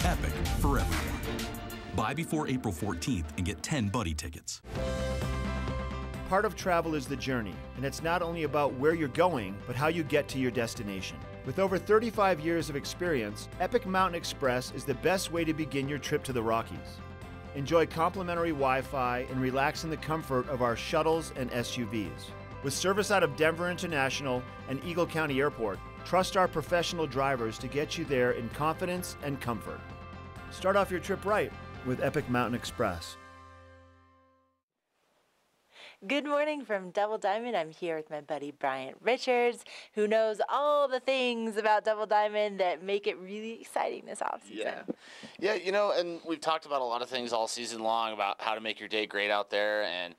Epic for everyone. Buy before April 14th and get 10 buddy tickets. Part of travel is the journey, and it's not only about where you're going, but how you get to your destination. With over 35 years of experience, Epic Mountain Express is the best way to begin your trip to the Rockies. Enjoy complimentary Wi-Fi and relax in the comfort of our shuttles and SUVs. With service out of Denver International and Eagle County Airport, trust our professional drivers to get you there in confidence and comfort. Start off your trip right with Epic Mountain Express. Good morning from Double Diamond. I'm here with my buddy Bryant Richards, who knows all the things about Double Diamond that make it really exciting this offseason. Yeah, you know, and we've talked about a lot of things all season long about how to make your day great out there, and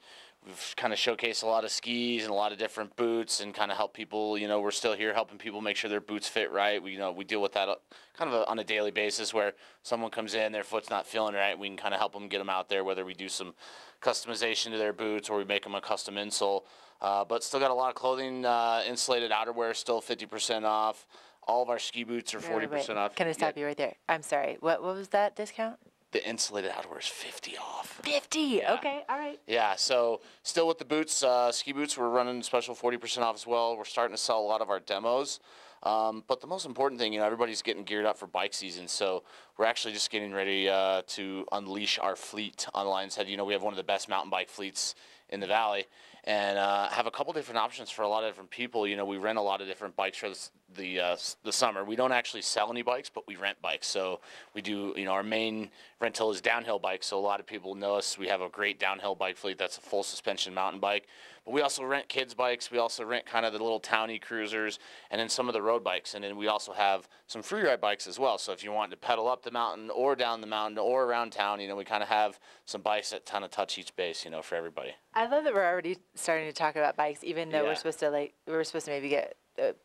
we've kind of showcased a lot of skis and a lot of different boots and kind of help people, you know, we're still here helping people make sure their boots fit right. We, you know, we deal with that kind of on a daily basis where someone comes in, their foot's not feeling right. We can kind of help them get them out there, whether we do some customization to their boots or we make them a custom insole. But still got a lot of clothing, insulated outerwear, still 50% off. All of our ski boots are 40% off. Can I stop you right there? I'm sorry. What was that discount? The insulated outerwear is 50 off. 50? Yeah. Okay, all right. Yeah, so still with the boots, ski boots, we're running special 40% off as well. We're starting to sell a lot of our demos. But the most important thing, you know, everybody's getting geared up for bike season, so we're actually just getting ready to unleash our fleet on Lion's Head. You know, we have one of the best mountain bike fleets in the valley, and have a couple different options for a lot of different people. You know, we rent a lot of different bikes for the summer. We don't actually sell any bikes, but we rent bikes. So we do, you know, our main rental is downhill bikes. So a lot of people know us. We have a great downhill bike fleet that's a full suspension mountain bike. But we also rent kids' bikes. We also rent kind of the little towny cruisers and then some of the road bikes. And then we also have some free ride bikes as well. So if you want to pedal up the mountain or down the mountain or around town, you know, we kind of have some bikes that kind of touch each base, you know, for everybody. I love that we're already starting to talk about bikes, even though we're supposed to maybe get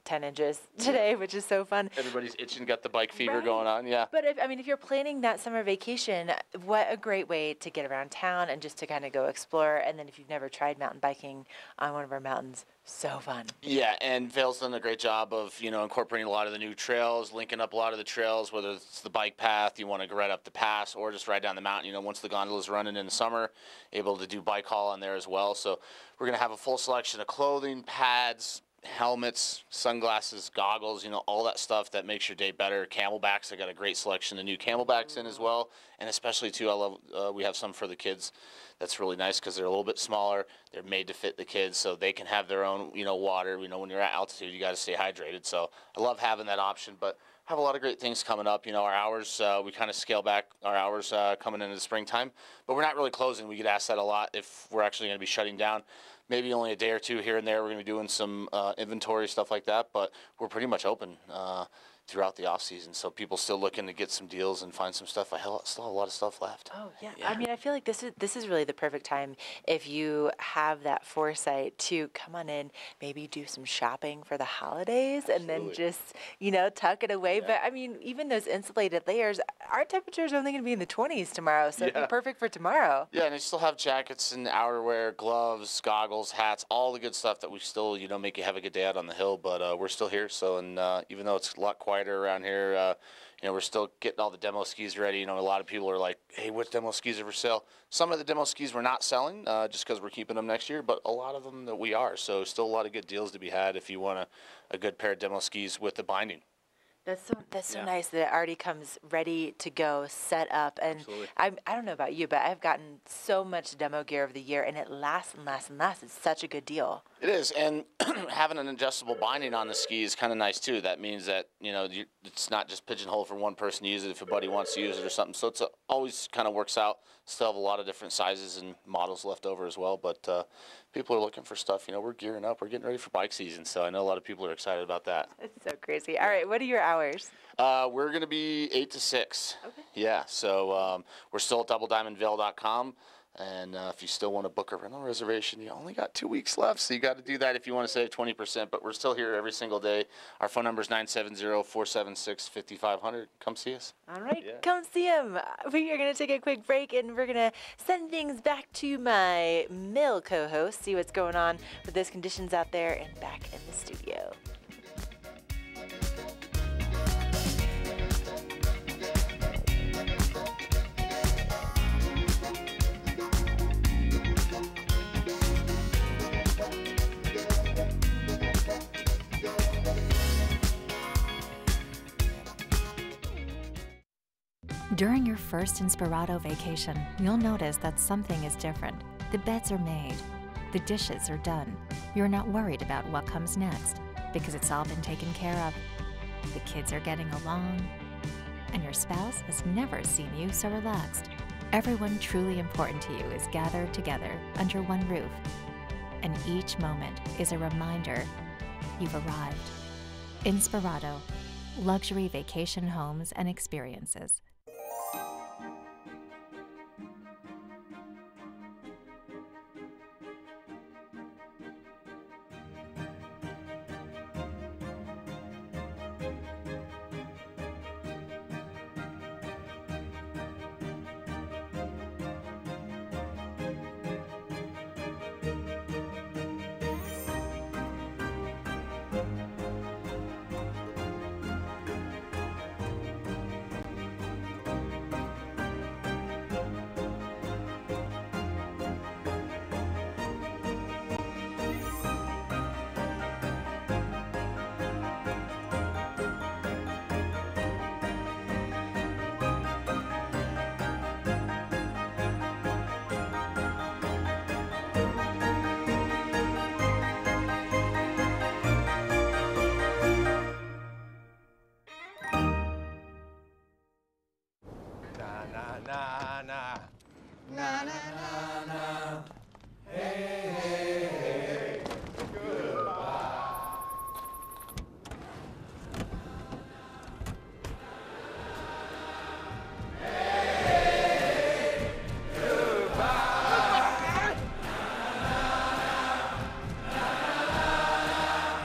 10 inches today, which is so fun. Everybody's itching, got the bike fever going on, yeah. But if you're planning that summer vacation, what a great way to get around town and just to kind of go explore. And then if you've never tried mountain biking on one of our mountains, so fun. Yeah, and Vail's done a great job of, incorporating a lot of the new trails, linking up a lot of the trails, whether it's the bike path, you want to go right up the pass, or just ride down the mountain. Once the gondola's running in the summer, able to do bike haul on there as well. So we're going to have a full selection of clothing, pads, helmets, sunglasses, goggles, all that stuff that makes your day better. Camelbacks, I got a great selection of new camelbacks in as well. And especially, too, I love, we have some for the kids. That's really nice because they're a little bit smaller. They're made to fit the kids so they can have their own, water. When you're at altitude, you got to stay hydrated. So I love having that option, but have a lot of great things coming up. Our hours, we kind of scale back our hours coming into the springtime, but we're not really closing. We get asked that a lot if we're actually going to be shutting down. Maybe only a day or two here and there. We're going to be doing some inventory, stuff like that, but we're pretty much open throughout the off season. So people still looking to get some deals and find some stuff. I still have a lot of stuff left. Oh yeah. I feel like this is really the perfect time if you have that foresight to come on in, maybe do some shopping for the holidays. Absolutely. And then just tuck it away. Yeah. But even those insulated layers, our temperature is only going to be in the 20s tomorrow, so it'd be perfect for tomorrow. Yeah, and they still have jackets and outerwear, gloves, goggles, hats, all the good stuff that we still make you have a good day out on the hill. But we're still here, so even though it's a lot quieter around here, we're still getting all the demo skis ready. A lot of people are like, hey, which demo skis are for sale? Some of the demo skis we're not selling just because we're keeping them next year, but a lot of them that we are. So still a lot of good deals to be had if you want a good pair of demo skis with the binding. That's so nice that it already comes ready to go, set up. And I don't know about you, but I've gotten so much demo gear over the year, and it lasts and lasts and lasts. It's such a good deal. It is, and having an adjustable binding on the ski is kind of nice too. That means that it's not just pigeonholed for one person to use it if a buddy wants to use it or something. So it's always kind of works out. Still have a lot of different sizes and models left over as well, but people are looking for stuff. We're gearing up. We're getting ready for bike season, so I know a lot of people are excited about that. It's so crazy. All right, what are your hours? We're going to be 8 to 6. Okay. Yeah, so we're still at doublediamondvail.com. And if you still want to book a rental reservation, you only got 2 weeks left, so you got to do that if you want to save 20%. But we're still here every single day. Our phone number is 970-476-5500. Come see us. All right, come see them. We are going to take a quick break, and we're going to send things back to my mill co-host, see what's going on with those conditions out there, and back in the studio. During your first Inspirato vacation, you'll notice that something is different. The beds are made. The dishes are done. You're not worried about what comes next because it's all been taken care of. The kids are getting along, and your spouse has never seen you so relaxed. Everyone truly important to you is gathered together under one roof, and each moment is a reminder you've arrived. Inspirato, luxury vacation homes and experiences.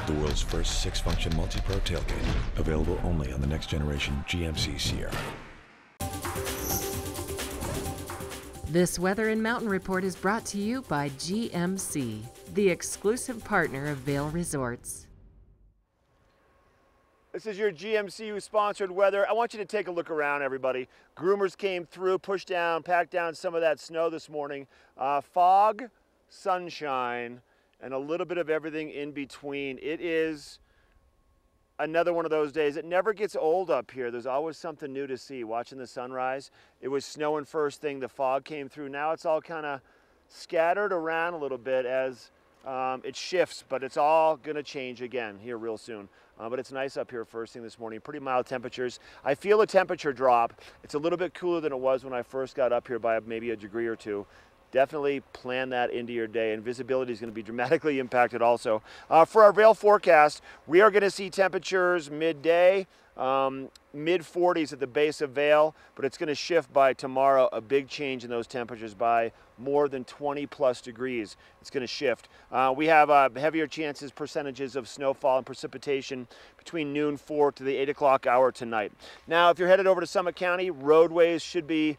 The world's first 6-function multi-pro tailgate. Available only on the next generation GMC Sierra. This Weather and Mountain Report is brought to you by GMC, the exclusive partner of Vail Resorts. This is your GMC-sponsored weather. I want you to take a look around, everybody. Groomers came through, pushed down, packed down some of that snow this morning. Fog, sunshine, and a little bit of everything in between. It is another one of those days. It never gets old up here. There's always something new to see. Watching the sunrise, it was snowing first thing. The fog came through. Now it's all kind of scattered around a little bit as it shifts, but it's all going to change again here real soon. But it's nice up here first thing this morning. Pretty mild temperatures. I feel a temperature drop. It's a little bit cooler than it was when I first got up here by maybe a degree or two. Definitely plan that into your day, and visibility is going to be dramatically impacted also. For our Vail forecast, we are going to see temperatures midday, mid-40s at the base of Vail, but it's going to shift by tomorrow, a big change in those temperatures by more than 20+ degrees. It's going to shift. We have heavier chances, percentages of snowfall and precipitation between noon 4 to the 8 o'clock hour tonight. Now, if you're headed over to Summit County, roadways should be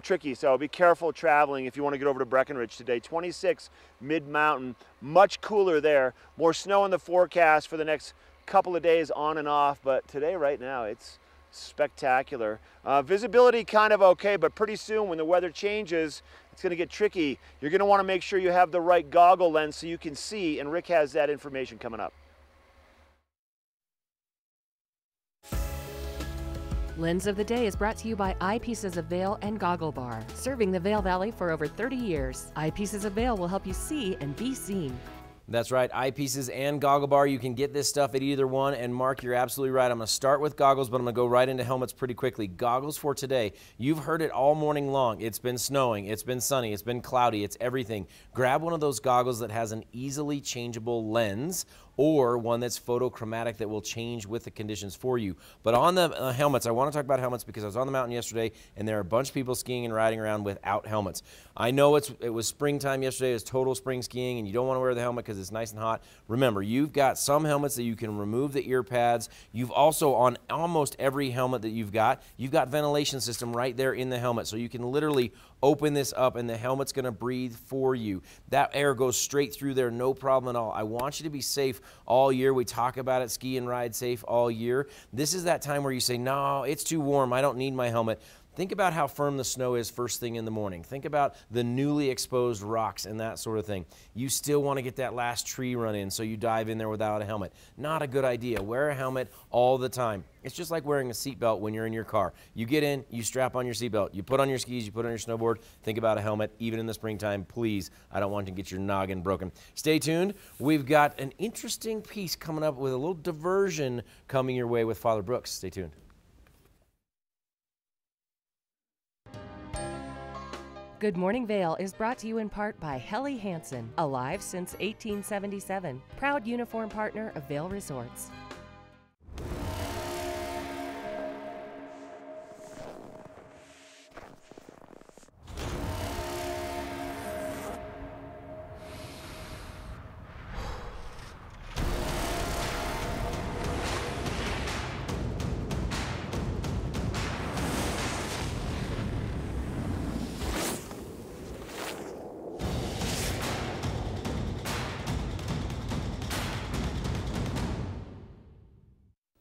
tricky, so be careful traveling if you want to get over to Breckenridge today. 26 mid-mountain, much cooler there. More snow in the forecast for the next couple of days on and off, but today right now it's spectacular. Visibility kind of okay, but pretty soon when the weather changes, it's going to get tricky. You're going to want to make sure you have the right goggle lens so you can see, and Rick has that information coming up. Lens of the Day is brought to you by Eyepieces of Vail and Goggle Bar, serving the Vail Valley for over 30 years. Eyepieces of Vail will help you see and be seen. That's right, Eyepieces and Goggle Bar. You can get this stuff at either one. And Mark, you're absolutely right. I'm going to start with goggles, but I'm going to go right into helmets pretty quickly. Goggles for today. You've heard it all morning long. It's been snowing, it's been sunny, it's been cloudy, it's everything. Grab one of those goggles that has an easily changeable lens, or one that's photochromatic that will change with the conditions for you. But on the helmets, I want to talk about helmets because I was on the mountain yesterday and there are a bunch of people skiing and riding around without helmets. I know it was springtime yesterday, it was total spring skiing, and you don't want to wear the helmet because it's nice and hot. Remember, you've got some helmets that you can remove the ear pads. You've also, on almost every helmet that you've got ventilation system right there in the helmet, so you can literally open this up and the helmet's going to breathe for you. That air goes straight through there, no problem at all. I want you to be safe all year. We talk about it, ski and ride safe all year. This is that time where you say, no, it's too warm, I don't need my helmet. Think about how firm the snow is first thing in the morning. Think about the newly exposed rocks and that sort of thing. You still want to get that last tree run in, so you dive in there without a helmet. Not a good idea. Wear a helmet all the time. It's just like wearing a seatbelt when you're in your car. You get in, you strap on your seatbelt, you put on your skis, you put on your snowboard. Think about a helmet, even in the springtime. Please, I don't want to get your noggin broken. Stay tuned. We've got an interesting piece coming up with a little diversion coming your way with Father Brooks. Stay tuned. Good Morning Vail is brought to you in part by Helly Hansen, alive since 1877, proud uniform partner of Vail Resorts.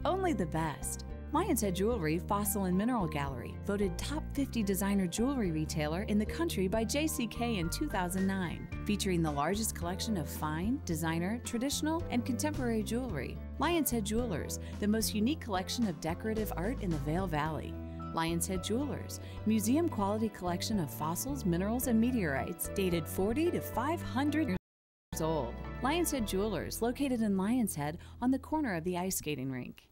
Only the best. Lion's Head Jewelry Fossil and Mineral Gallery, voted top 50 designer jewelry retailer in the country by JCK in 2009, featuring the largest collection of fine, designer, traditional, and contemporary jewelry. Lion's Head Jewelers, the most unique collection of decorative art in the Vail Valley. Lion's Head Jewelers, museum quality collection of fossils, minerals, and meteorites dated 40 to 500 years old. Lion's Head Jewelers, located in Lion's Head on the corner of the ice skating rink.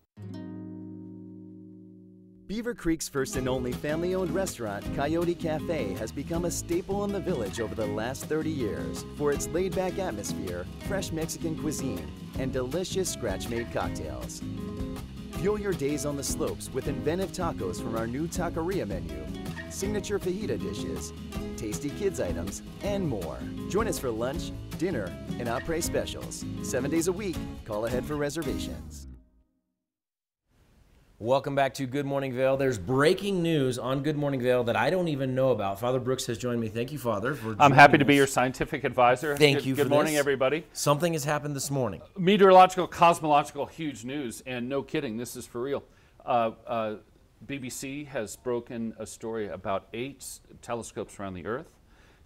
Beaver Creek's first and only family-owned restaurant, Coyote Cafe, has become a staple in the village over the last 30 years for its laid-back atmosphere, fresh Mexican cuisine, and delicious scratch-made cocktails. Fuel your days on the slopes with inventive tacos from our new taqueria menu. signature fajita dishes, tasty kids items, and more. Join us for lunch, dinner, and après specials. 7 days a week. Call ahead for reservations. Welcome back to Good Morning Vail. There's breaking news on Good Morning Vail that I don't even know about. Father Brooks has joined me. Thank you, Father, for I'm happy to us. be your scientific advisor. Thank you for Good morning, this. everybody. Something has happened this morning. Meteorological, cosmological, huge news, and no kidding, this is for real. BBC has broken a story about 8 telescopes around the Earth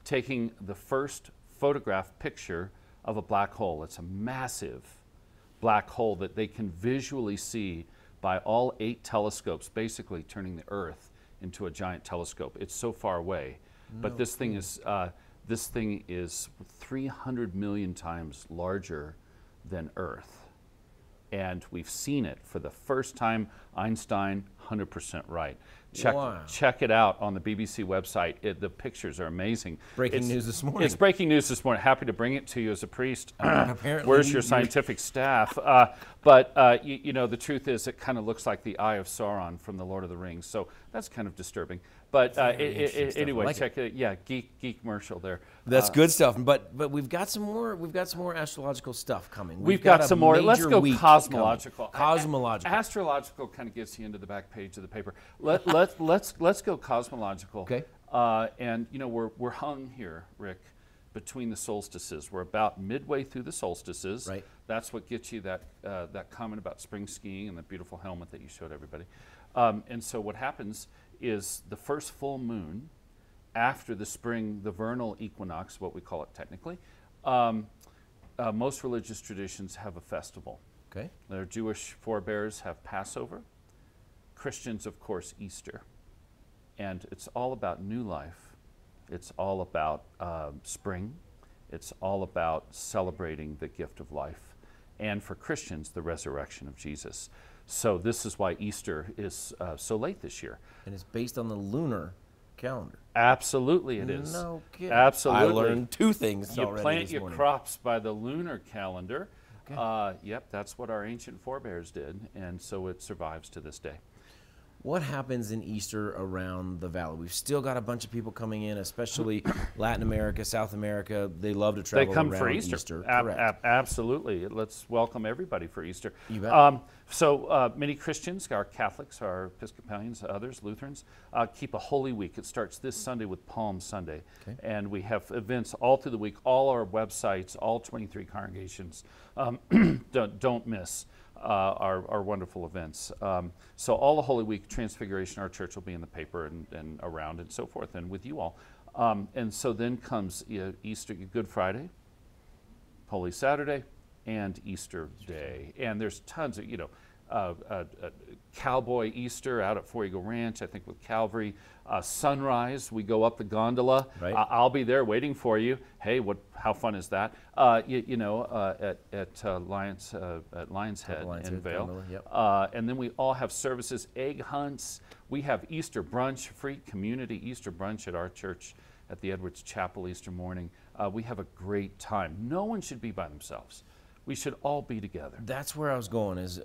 taking the first photograph picture of a black hole. It's a massive black hole that they can visually see by all 8 telescopes, basically turning the Earth into a giant telescope. It's so far away, but this thing is 300 million times larger than Earth, and we've seen it for the first time. Einstein, 100% right. Check it out on the BBC website. The pictures are amazing. Breaking news this morning. It's breaking news this morning. Happy to bring it to you as a priest. Apparently, where's your scientific staff? But you know, the truth is, it kind of looks like the Eye of Sauron from the Lord of the Rings. So that's kind of disturbing. But anyway, like check it. Yeah, geek commercial there. That's good stuff. But we've got some more. We've got some more astrological stuff coming. We've got some more. Let's go cosmological. Cosmological. Astrological kind of gets you into the back page of the paper. Let's go cosmological. Okay. And you know, we're hung here, Rick, between the solstices. We're about midway through the solstices. Right. That's what gets you that comment about spring skiing and the beautiful helmet that you showed everybody. And so what happens is the first full moon after the spring, the vernal equinox, what we call it technically, most religious traditions have a festival. Okay. Their Jewish forebears have Passover. Christians, of course, Easter. And it's all about new life. It's all about spring. It's all about celebrating the gift of life. And for Christians, the resurrection of Jesus. So this is why Easter is so late this year. And it's based on the lunar calendar. Absolutely it is. No kidding. Absolutely. I learned 2 things you already plant this your morning. crops by the lunar calendar. Okay. Yep, that's what our ancient forebears did, and so it survives to this day. What happens in Easter around the valley? We've still got a bunch of people coming in, especially Latin America, South America. They love to travel around for Easter. Absolutely. Let's welcome everybody for Easter. You bet. So many Christians, our Catholics, our Episcopalians, others, Lutherans, keep a Holy Week. It starts this Sunday with Palm Sunday. Okay. And we have events all through the week. All our websites, all 23 congregations, don't miss our wonderful events. So all the Holy Week, Transfiguration, our church will be in the paper and around and so forth, and with you all. And so then comes Easter, Good Friday, Holy Saturday, and Easter Day. And there's tons of, Cowboy Easter out at Four Eagle Ranch, I think with Calvary. Sunrise, we go up the gondola. Right. I'll be there waiting for you. Hey, how fun is that? At Lion's Head in Vail. Gondola, yep. And then we all have services, egg hunts. We have Easter brunch, free community Easter brunch at our church at the Edwards Chapel Easter morning. We have a great time. No one should be by themselves. We should all be together. That's where I was going is,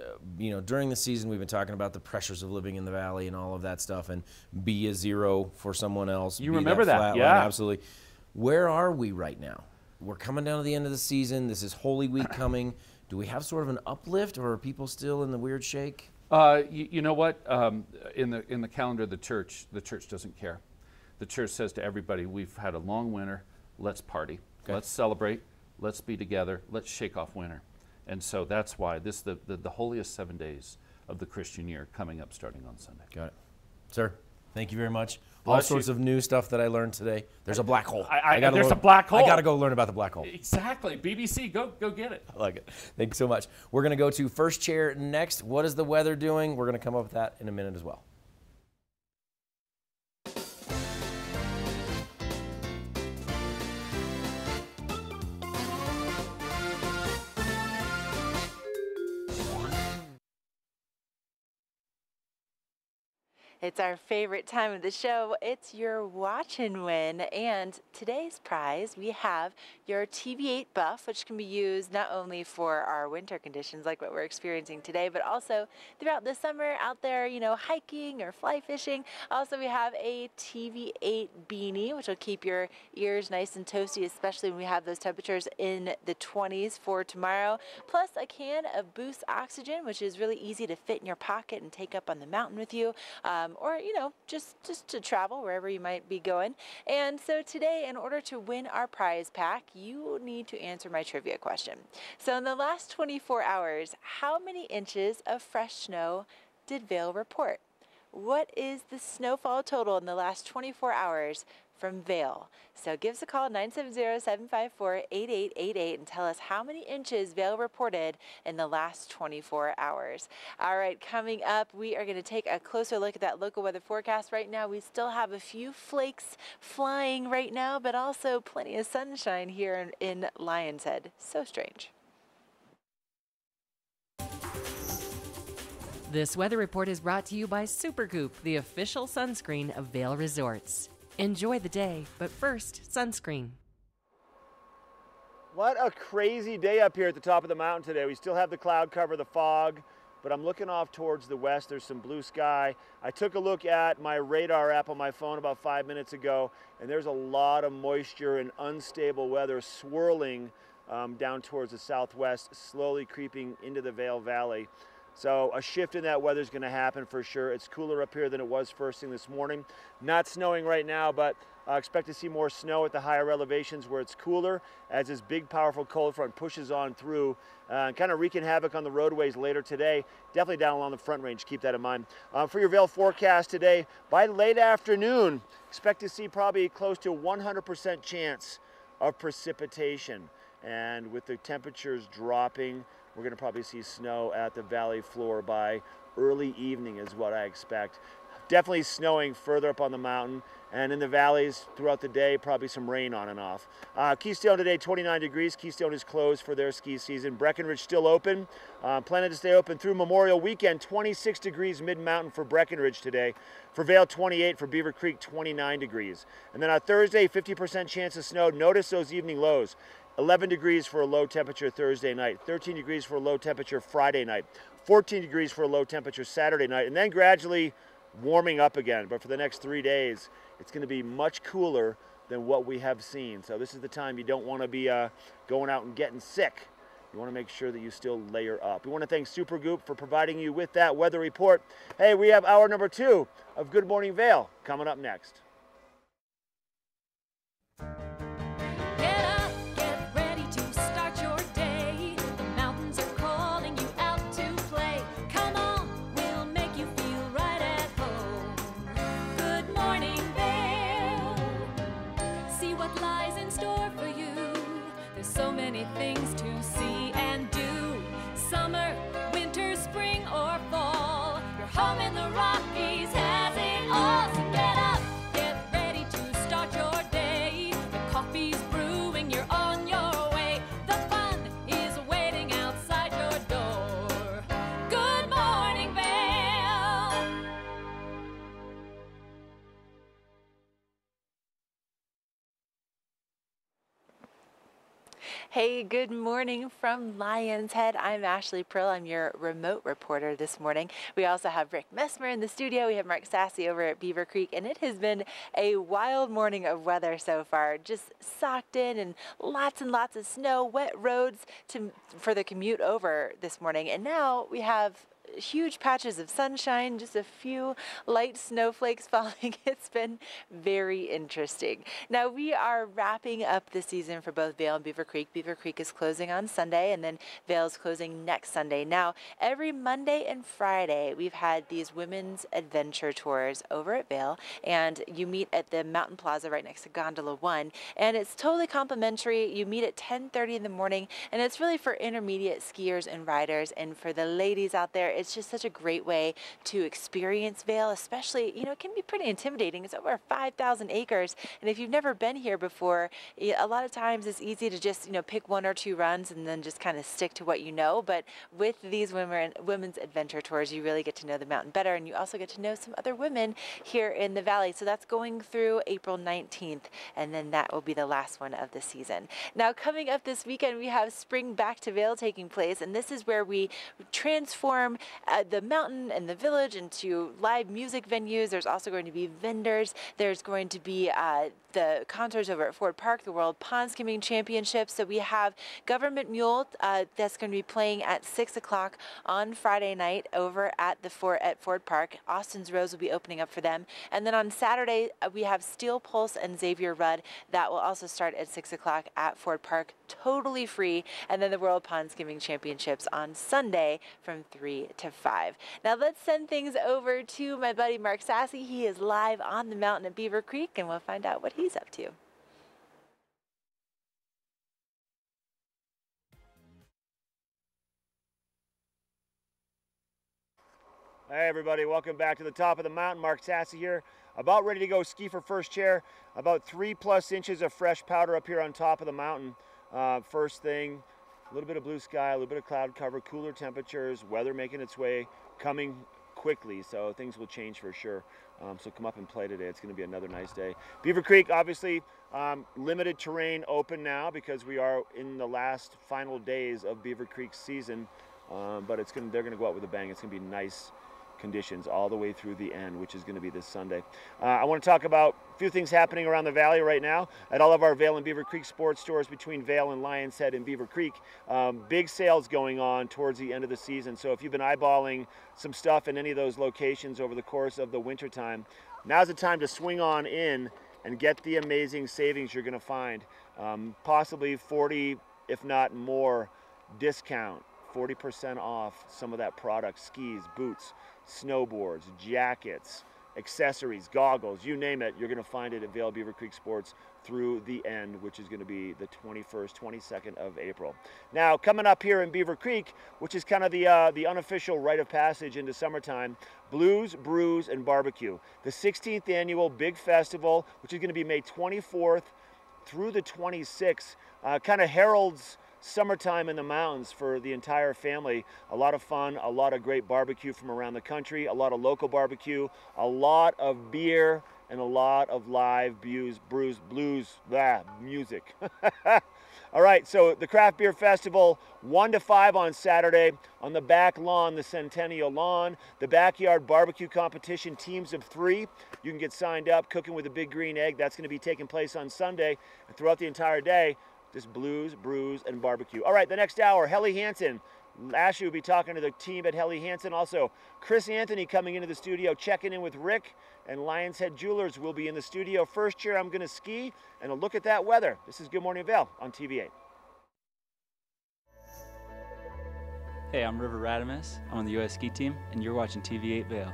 during the season we've been talking about the pressures of living in the valley and all of that stuff, and be a zero for someone else. You remember that, yeah. Absolutely. Where are we right now? We're coming down to the end of the season. This is Holy Week coming. Do we have sort of an uplift, or are people still in the weird shake? You know what? In the calendar of the church doesn't care. The church says to everybody, we've had a long winter, let's party. Okay. Let's celebrate. Let's be together. Let's shake off winter. And so that's why this the holiest 7 days of the Christian year coming up starting on Sunday. Got it. Sir, thank you very much. Bless All sorts you. of new stuff that I learned today. There's a black hole. There's a black hole. I got to go learn about the black hole. Exactly. BBC, go get it. I like it. Thanks so much. We're going to go to First Chair next. What is the weather doing? We're going to come up with that in a minute as well. It's our favorite time of the show. It's your watch and win. And today's prize, we have your TV8 buff, which can be used not only for our winter conditions like what we're experiencing today, but also throughout the summer out there, you know, hiking or fly fishing. Also, we have a TV8 beanie, which will keep your ears nice and toasty, especially when we have those temperatures in the 20s for tomorrow. Plus a can of Boost Oxygen, which is really easy to fit in your pocket and take up on the mountain with you. Or, you know, just to travel wherever you might be going. And so today, in order to win our prize pack, you need to answer my trivia question. So in the last 24 hours, how many inches of fresh snow did Vail report? What is the snowfall total in the last 24 hours from Vail? So give us a call, 970-754-8888, and tell us how many inches Vail reported in the last 24 hours. All right, coming up, we are going to take a closer look at that local weather forecast. Right now, we still have a few flakes flying right now, but also plenty of sunshine here in Lion's Head. So strange. This weather report is brought to you by Supergoop, the official sunscreen of Vail Resorts. Enjoy the day, but first, sunscreen. What a crazy day up here at the top of the mountain today. We still have the cloud cover, the fog, but I'm looking off towards the west. There's some blue sky. I took a look at my radar app on my phone about 5 minutes ago, and there's a lot of moisture and unstable weather swirling down towards the southwest, slowly creeping into the Vail Valley. So a shift in that weather is going to happen for sure. It's cooler up here than it was first thing this morning. Not snowing right now, but I expect to see more snow at the higher elevations where it's cooler as this big, powerful cold front pushes on through and kind of wreaking havoc on the roadways later today. Definitely down along the Front Range. Keep that in mind. For your Vail forecast today, by late afternoon, expect to see probably close to 100% chance of precipitation. And with the temperatures dropping, we're going to probably see snow at the valley floor by early evening is what I expect. Definitely snowing further up on the mountain, and in the valleys throughout the day, probably some rain on and off. Keystone today, 29 degrees. Keystone is closed for their ski season. Breckenridge still open. Planning to stay open through Memorial Weekend. 26 degrees mid-mountain for Breckenridge today. For Vail, 28. For Beaver Creek, 29 degrees. And then on Thursday, 50% chance of snow. Notice those evening lows. 11 degrees for a low temperature Thursday night, 13 degrees for a low temperature Friday night, 14 degrees for a low temperature Saturday night, and then gradually warming up again. But for the next 3 days, it's going to be much cooler than what we have seen. So this is the time you don't want to be going out and getting sick. You want to make sure that you still layer up. We want to thank Supergoop for providing you with that weather report. Hey, we have hour number 2 of Good Morning Vail coming up next. Things to see and do. Summer, winter, spring, or fall. Your home in the Rockies has it all. So get up, get ready to start your day. The coffee's brewing, you're on your way. The fun is waiting outside your door. Good morning, Vail. Hey, good morning from Lion's Head. I'm Ashley Prill. I'm your remote reporter this morning. We also have Rick Messmer in the studio. We have Mark Sassy over at Beaver Creek, and it has been a wild morning of weather so far. Just socked in and lots of snow, wet roads for the commute over this morning. And now we have huge patches of sunshine, just a few light snowflakes falling. It's been very interesting. Now we are wrapping up the season for both Vail and Beaver Creek. Beaver Creek is closing on Sunday, and then Vail is closing next Sunday. Now, every Monday and Friday, we've had these women's adventure tours over at Vail, and you meet at the Mountain Plaza right next to Gondola 1, and it's totally complimentary. You meet at 10:30 in the morning, and it's really for intermediate skiers and riders, and for the ladies out there, It's just such a great way to experience Vail, especially, you know, it can be pretty intimidating. It's over 5,000 acres, and if you've never been here before, a lot of times it's easy to just, you know, pick 1 or 2 runs and then just kind of stick to what you know. But with these women's adventure tours, you really get to know the mountain better, and you also get to know some other women here in the valley. So that's going through April 19th, and then that will be the last one of the season. Now, coming up this weekend, we have Spring Back to Vail taking place, and this is where we transform the mountain and the village into live music venues. There's also going to be vendors. There's going to be the concerts over at Ford Park, the World Pond Skimming Championships. So we have Government Mule that's going to be playing at 6 o'clock on Friday night over at Ford Park. Austin's Rose will be opening up for them. And then on Saturday, we have Steel Pulse and Xavier Rudd. That will also start at 6 o'clock at Ford Park, totally free. And then the World Pond Skimming Championships on Sunday from 3 to 5. Now let's send things over to my buddy Mark Sassy. He is live on the mountain at Beaver Creek, and we'll find out what he's up to. Hey everybody, welcome back to the top of the mountain. Mark Sassy here, about ready to go ski for first chair. About 3+ inches of fresh powder up here on top of the mountain. First thing, a little bit of blue sky, a little bit of cloud cover, cooler temperatures, weather making its way, coming quickly, so things will change for sure. So come up and play today. It's going to be another nice day. Beaver Creek, obviously, limited terrain open now because we are in the last final days of Beaver Creek's season, but they're going to go out with a bang. It's going to be nice conditions all the way through the end, which is going to be this Sunday. I want to talk about a few things happening around the valley right now at all of our Vail and Beaver Creek sports stores between Vail and Lions Head and Beaver Creek. Big sales going on towards the end of the season, so if you've been eyeballing some stuff in any of those locations over the course of the winter time, now's the time to swing on in and get the amazing savings you're going to find. Possibly 40, if not more, discount, 40% off some of that product, skis, boots, snowboards, jackets, accessories, goggles, you name it, you're going to find it at Vail Beaver Creek Sports through the end, which is going to be the 21st, 22nd of April. Now, coming up here in Beaver Creek, which is kind of the unofficial rite of passage into summertime, Blues, Brews, and Barbecue. The 16th annual Big Festival, which is going to be May 24th through the 26th, kind of heralds summertime in the mountains for the entire family. A lot of fun, a lot of great barbecue from around the country, a lot of local barbecue, a lot of beer, and a lot of live blues, music. All right, so the Craft Beer Festival, 1 to 5 on Saturday on the back lawn, the Centennial Lawn. The Backyard Barbecue Competition, teams of 3. You can get signed up, Cooking with a Big Green Egg. That's going to be taking place on Sunday, and throughout the entire day, just blues, brews, and barbecue. All right, the next hour, Helly Hansen. Ashley will be talking to the team at Helly Hansen. Also, Chris Anthony coming into the studio, checking in with Rick, and Lions Head Jewelers will be in the studio. First chair, I'm going to ski, and a look at that weather. This is Good Morning Vail on TV8. Hey, I'm River Radamus. I'm on the U.S. ski team, and you're watching TV8 Vail.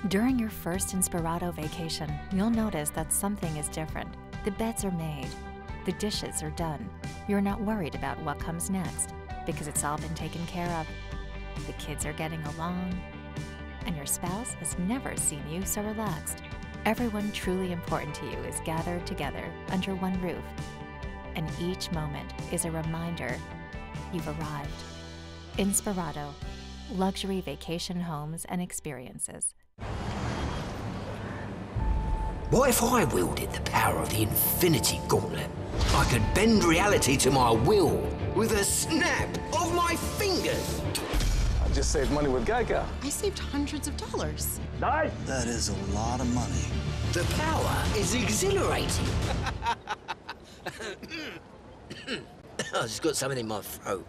During your first Inspirato vacation, you'll notice that something is different. The beds are made. The dishes are done. You're not worried about what comes next because it's all been taken care of. The kids are getting along, and your spouse has never seen you so relaxed. Everyone truly important to you is gathered together under one roof, and each moment is a reminder you've arrived. Inspirato, luxury vacation homes and experiences. What if I wielded the power of the Infinity Gauntlet? I could bend reality to my will with a snap of my fingers. I just saved money with Geico. I saved hundreds of dollars. Nice! That is a lot of money. The power is exhilarating. I just got something in my throat.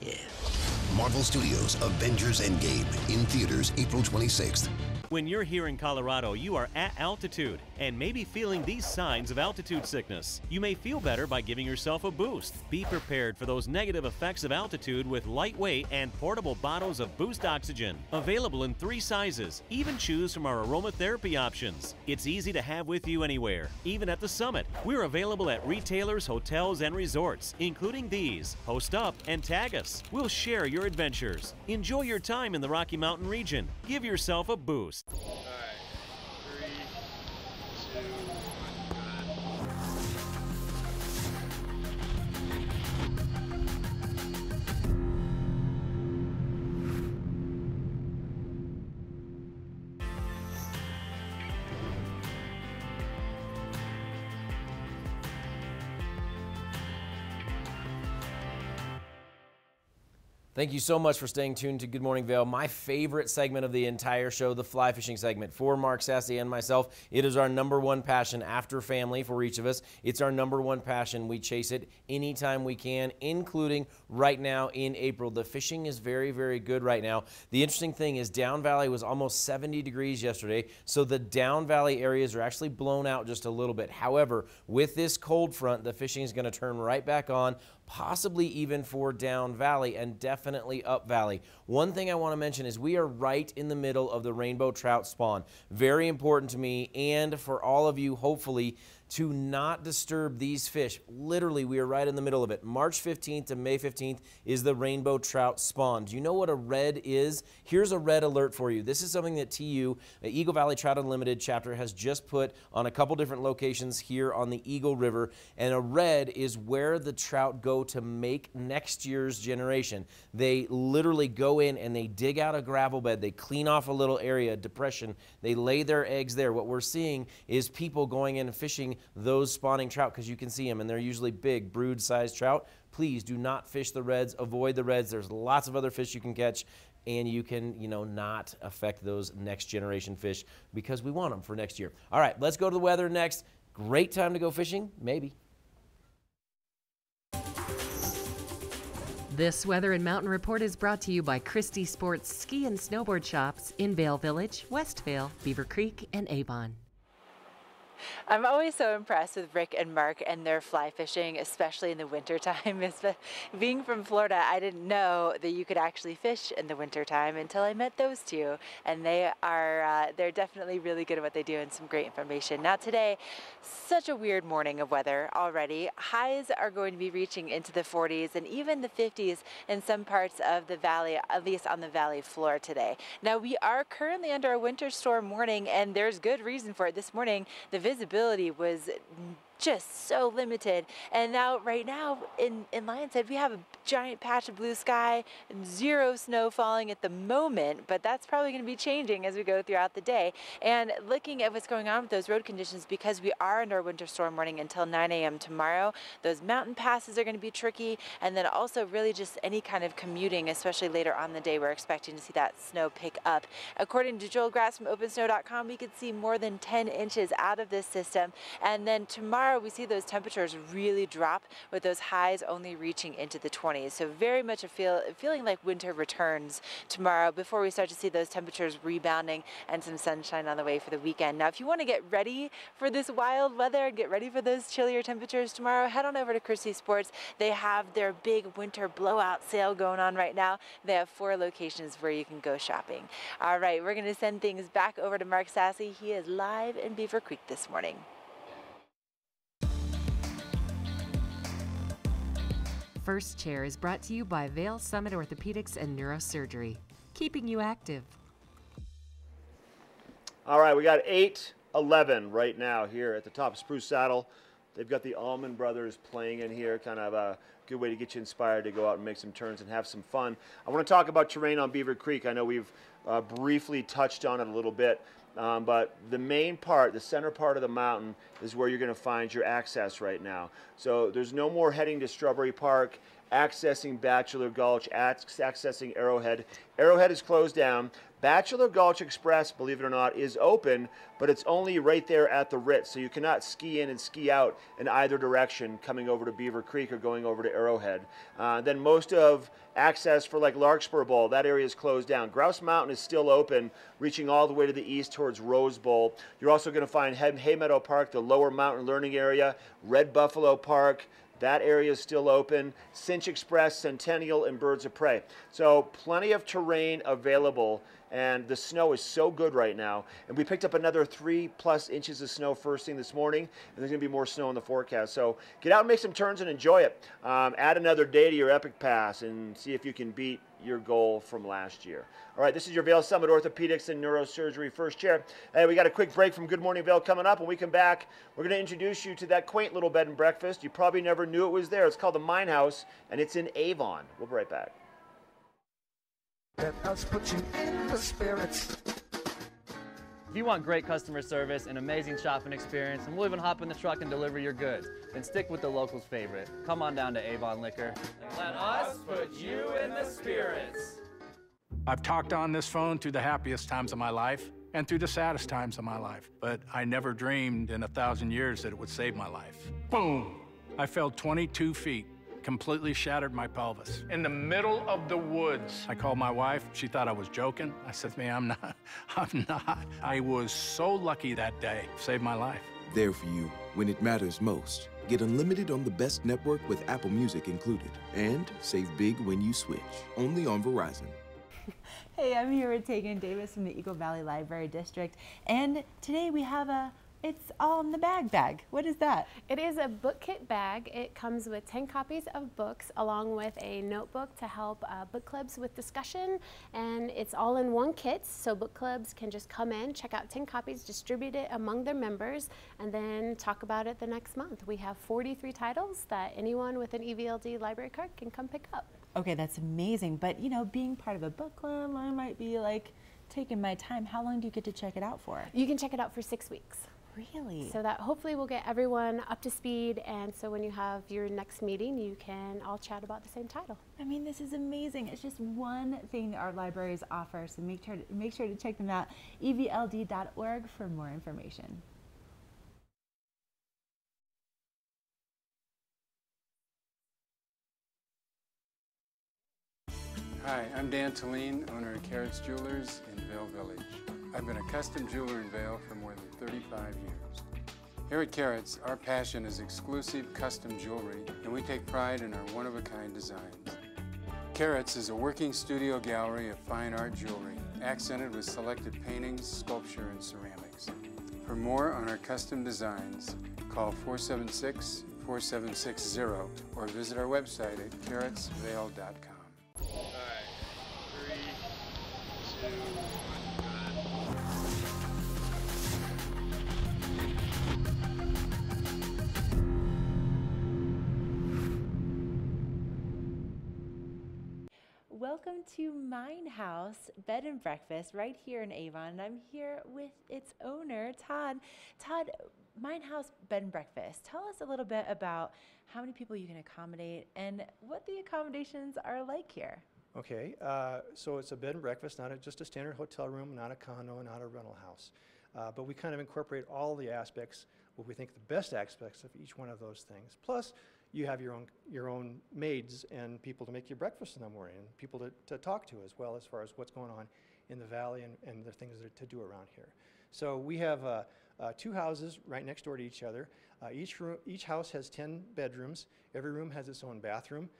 Yeah. Marvel Studios' Avengers Endgame in theaters April 26th. When you're here in Colorado, you are at altitude. and may be feeling these signs of altitude sickness. You may feel better by giving yourself a boost. Be prepared for those negative effects of altitude with lightweight and portable bottles of Boost Oxygen. Available in 3 sizes. Even choose from our aromatherapy options. It's easy to have with you anywhere, even at the summit. We're available at retailers, hotels, and resorts, including these. Post up and tag us. We'll share your adventures. Enjoy your time in the Rocky Mountain region. Give yourself a boost. Thank you so much for staying tuned to Good Morning Vail. My favorite segment of the entire show, the fly fishing segment. For Mark Sassy and myself, it is our #1 passion after family for each of us. It's our #1 passion. We chase it anytime we can, including right now in April. The fishing is very, very good right now. The interesting thing is Down Valley was almost 70 degrees yesterday, so the Down Valley areas are actually blown out just a little bit. However, with this cold front, the fishing is going to turn right back on, possibly even for Down Valley and definitely Up Valley. One thing I want to mention is we are right in the middle of the rainbow trout spawn. Very important to me and for all of you, hopefully, to not disturb these fish. Literally, we are right in the middle of it. March 15th to May 15th is the rainbow trout spawn. Do you know what a red is? Here's a red alert for you. This is something that TU, the Eagle Valley Trout Unlimited chapter, has just put on a couple different locations here on the Eagle River. And a red is where the trout go to make next year's generation. They literally go in and they dig out a gravel bed. They clean off a little area, depression. They lay their eggs there. What we're seeing is people going in and fishing those spawning trout because you can see them and they're usually big brood-sized trout. Please do not fish the reds. Avoid the reds. There's lots of other fish you can catch and you can, not affect those next generation fish because we want them for next year. All right, let's go to the weather next. Great time to go fishing? Maybe. This Weather and Mountain Report is brought to you by Christie Sports Ski and Snowboard Shops in Vail Village, West Vail, Beaver Creek, and Avon. I'm always so impressed with Rick and Mark and their fly fishing, especially in the wintertime. Being from Florida, I didn't know that you could actually fish in the wintertime until I met those two. And they're definitely really good at what they do and some great information. Now today, such a weird morning of weather already. Highs are going to be reaching into the 40s and even the 50s in some parts of the valley, at least on the valley floor today. Now we are currently under a winter storm warning and there's good reason for it. This morning, the visibility was just so limited, and now right now in Lions Head we have a giant patch of blue sky and 0 snow falling at the moment, but that's probably going to be changing as we go throughout the day. And looking at what's going on with those road conditions, because we are under a winter storm warning until 9 a.m. tomorrow, those mountain passes are going to be tricky, and then also really just any kind of commuting, especially later on in the day, we're expecting to see that snow pick up. According to Joel Grass from OpenSnow.com, we could see more than 10 inches out of this system, and then tomorrow we see those temperatures really drop with those highs only reaching into the 20s. So very much a feeling like winter returns tomorrow before we start to see those temperatures rebounding and some sunshine on the way for the weekend. Now, if you want to get ready for this wild weather and get ready for those chillier temperatures tomorrow, head on over to Christie Sports. They have their big winter blowout sale going on right now. They have 4 locations where you can go shopping. All right, we're going to send things back over to Mark Sassy. He is live in Beaver Creek this morning. First Chair is brought to you by Vail Summit Orthopedics and Neurosurgery, keeping you active. All right, we got 8:11 right now here at the top of Spruce Saddle. They've got the Allman Brothers playing in here, kind of a good way to get you inspired to go out and make some turns and have some fun. I want to talk about terrain on Beaver Creek. I know we've briefly touched on it a little bit. But the main part, the center part of the mountain, is where you're going to find your access right now. So there's no more heading to Strawberry Park accessing Bachelor Gulch, accessing Arrowhead. Arrowhead is closed down. Bachelor Gulch Express, believe it or not, is open, but it's only right there at the Ritz, so you cannot ski in and ski out in either direction coming over to Beaver Creek or going over to Arrowhead. Then most of access for like Larkspur Bowl, that area is closed down. Grouse Mountain is still open, reaching all the way to the east towards Rose Bowl. You're also going to find Haymeadow Park, the Lower Mountain Learning Area, Red Buffalo Park, that area is still open. Cinch Express, Centennial, and Birds of Prey. So plenty of terrain available, and the snow is so good right now. And we picked up another 3+ inches of snow first thing this morning, and there's going to be more snow in the forecast. So get out and make some turns and enjoy it. Add another day to your Epic Pass and see if you can beat your goal from last year. All right, this is your Vail Summit Orthopedics and Neurosurgery First Chair. Hey, we got a quick break from Good Morning Vail coming up. When we come back, we're going to introduce you to that quaint little bed and breakfast. You probably never knew it was there. It's called the Mine House, and it's in Avon. We'll be right back. Let us put you in the spirits. If you want great customer service and amazing shopping experience, and we'll even hop in the truck and deliver your goods, then stick with the locals' favorite. Come on down to Avon Liquor. Let us put you in the spirits. I've talked on this phone through the happiest times of my life and through the saddest times of my life, but I never dreamed in 1,000 years that it would save my life. Boom! I fell 22 feet. Completely shattered my pelvis. In the middle of the woods. I called my wife. She thought I was joking. I said, man, I'm not. I was so lucky that day. Saved my life. There for you when it matters most. Get unlimited on the best network with Apple Music included. And save big when you switch. Only on Verizon. Hey, I'm here with Tegan Davis from the Eagle Valley Library District. And today we have it's all in the bag. What is that? It is a book kit bag. It comes with 10 copies of books along with a notebook to help book clubs with discussion, and it's all in one kit, so book clubs can just come in, check out 10 copies, distribute it among their members, and then talk about it the next month. We have 43 titles that anyone with an EVLD library card can come pick up. Okay, that's amazing, but you know, being part of a book club, I might be like taking my time. How long do you get to check it out for? You can check it out for 6 weeks. Really? So that hopefully will get everyone up to speed, and so when you have your next meeting, you can all chat about the same title. I mean, this is amazing. It's just one thing our libraries offer, so make sure to check them out. evld.org for more information. Hi, I'm Dan Talene, owner of Carrots Jewelers in Vail Village. I've been a custom jeweler in Vail for more than 35 years. Here at Carrots, our passion is exclusive custom jewelry, and we take pride in our one-of-a-kind designs. Carrots is a working studio gallery of fine art jewelry, accented with selected paintings, sculpture, and ceramics. For more on our custom designs, call 476-4760 or visit our website at carrotsvail.com. Welcome to Mine House Bed and Breakfast right here in Avon, and I'm here with its owner, Todd. Todd, Mine House Bed and Breakfast, tell us a little bit about how many people you can accommodate and what the accommodations are like here. Okay, so it's a bed and breakfast, not just a standard hotel room, not a condo, not a rental house. But we kind of incorporate all the aspects, what we think the best aspects of each one of those things. Plus, you have your own maids and people to make you breakfast in the morning, and people to talk to as well as far as what's going on in the valley and the things that to do around here. So we have 2 houses right next door to each other. Each house has 10 bedrooms. Every room has its own bathroom,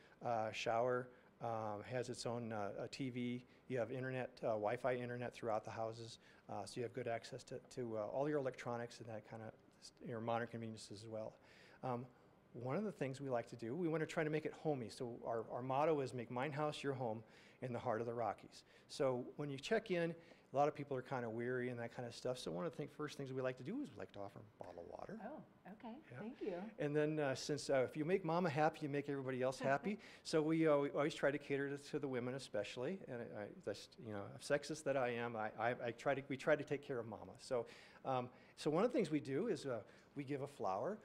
shower, has its own TV. You have internet, Wi-Fi internet throughout the houses, so you have good access to all your electronics and that kind of your modern conveniences as well. One of the things we like to do, we want to try to make it homey. So our motto is make Mine House your home in the heart of the Rockies. So when you check in, a lot of people are kind of weary and that kind of stuff. So one of the first things we like to do is we like to offer a bottle of water. Oh, okay. Yeah. Thank you. And then since if you make mama happy, you make everybody else happy. So we always try to cater to the women especially. And that's, you know, sexist that I am, we try to take care of mama. So, so one of the things we do is We give a flower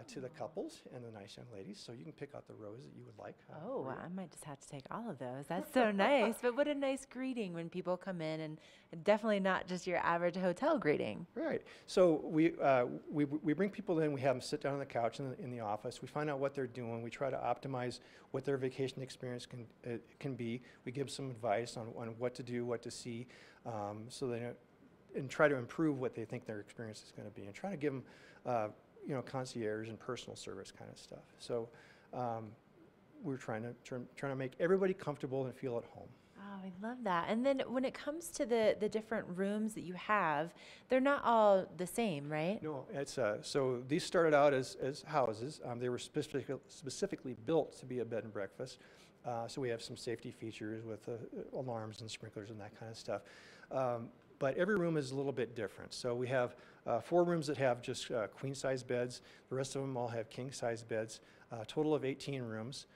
to the couples and the nice young ladies, so you can pick out the rose that you would like. Oh, I might just have to take all of those. That's so nice. But what a nice greeting when people come in, and definitely not just your average hotel greeting. Right. So we bring people in. We have them sit down on the couch in the office. We find out what they're doing. We try to optimize what their vacation experience can be. We give some advice on what to do, what to see, so they know, and try to improve what they think their experience is going to be, and try to give them concierge and personal service kind of stuff. So we're trying to make everybody comfortable and feel at home. Oh, I love that. And then when it comes to the different rooms that you have, they're not all the same, right? No, it's so these started out as houses. They were specifically built to be a bed and breakfast. So we have some safety features with alarms and sprinklers and that kind of stuff. But every room is a little bit different. So we have 4 rooms that have just queen-size beds. The rest of them all have king-size beds. Total of 18 rooms.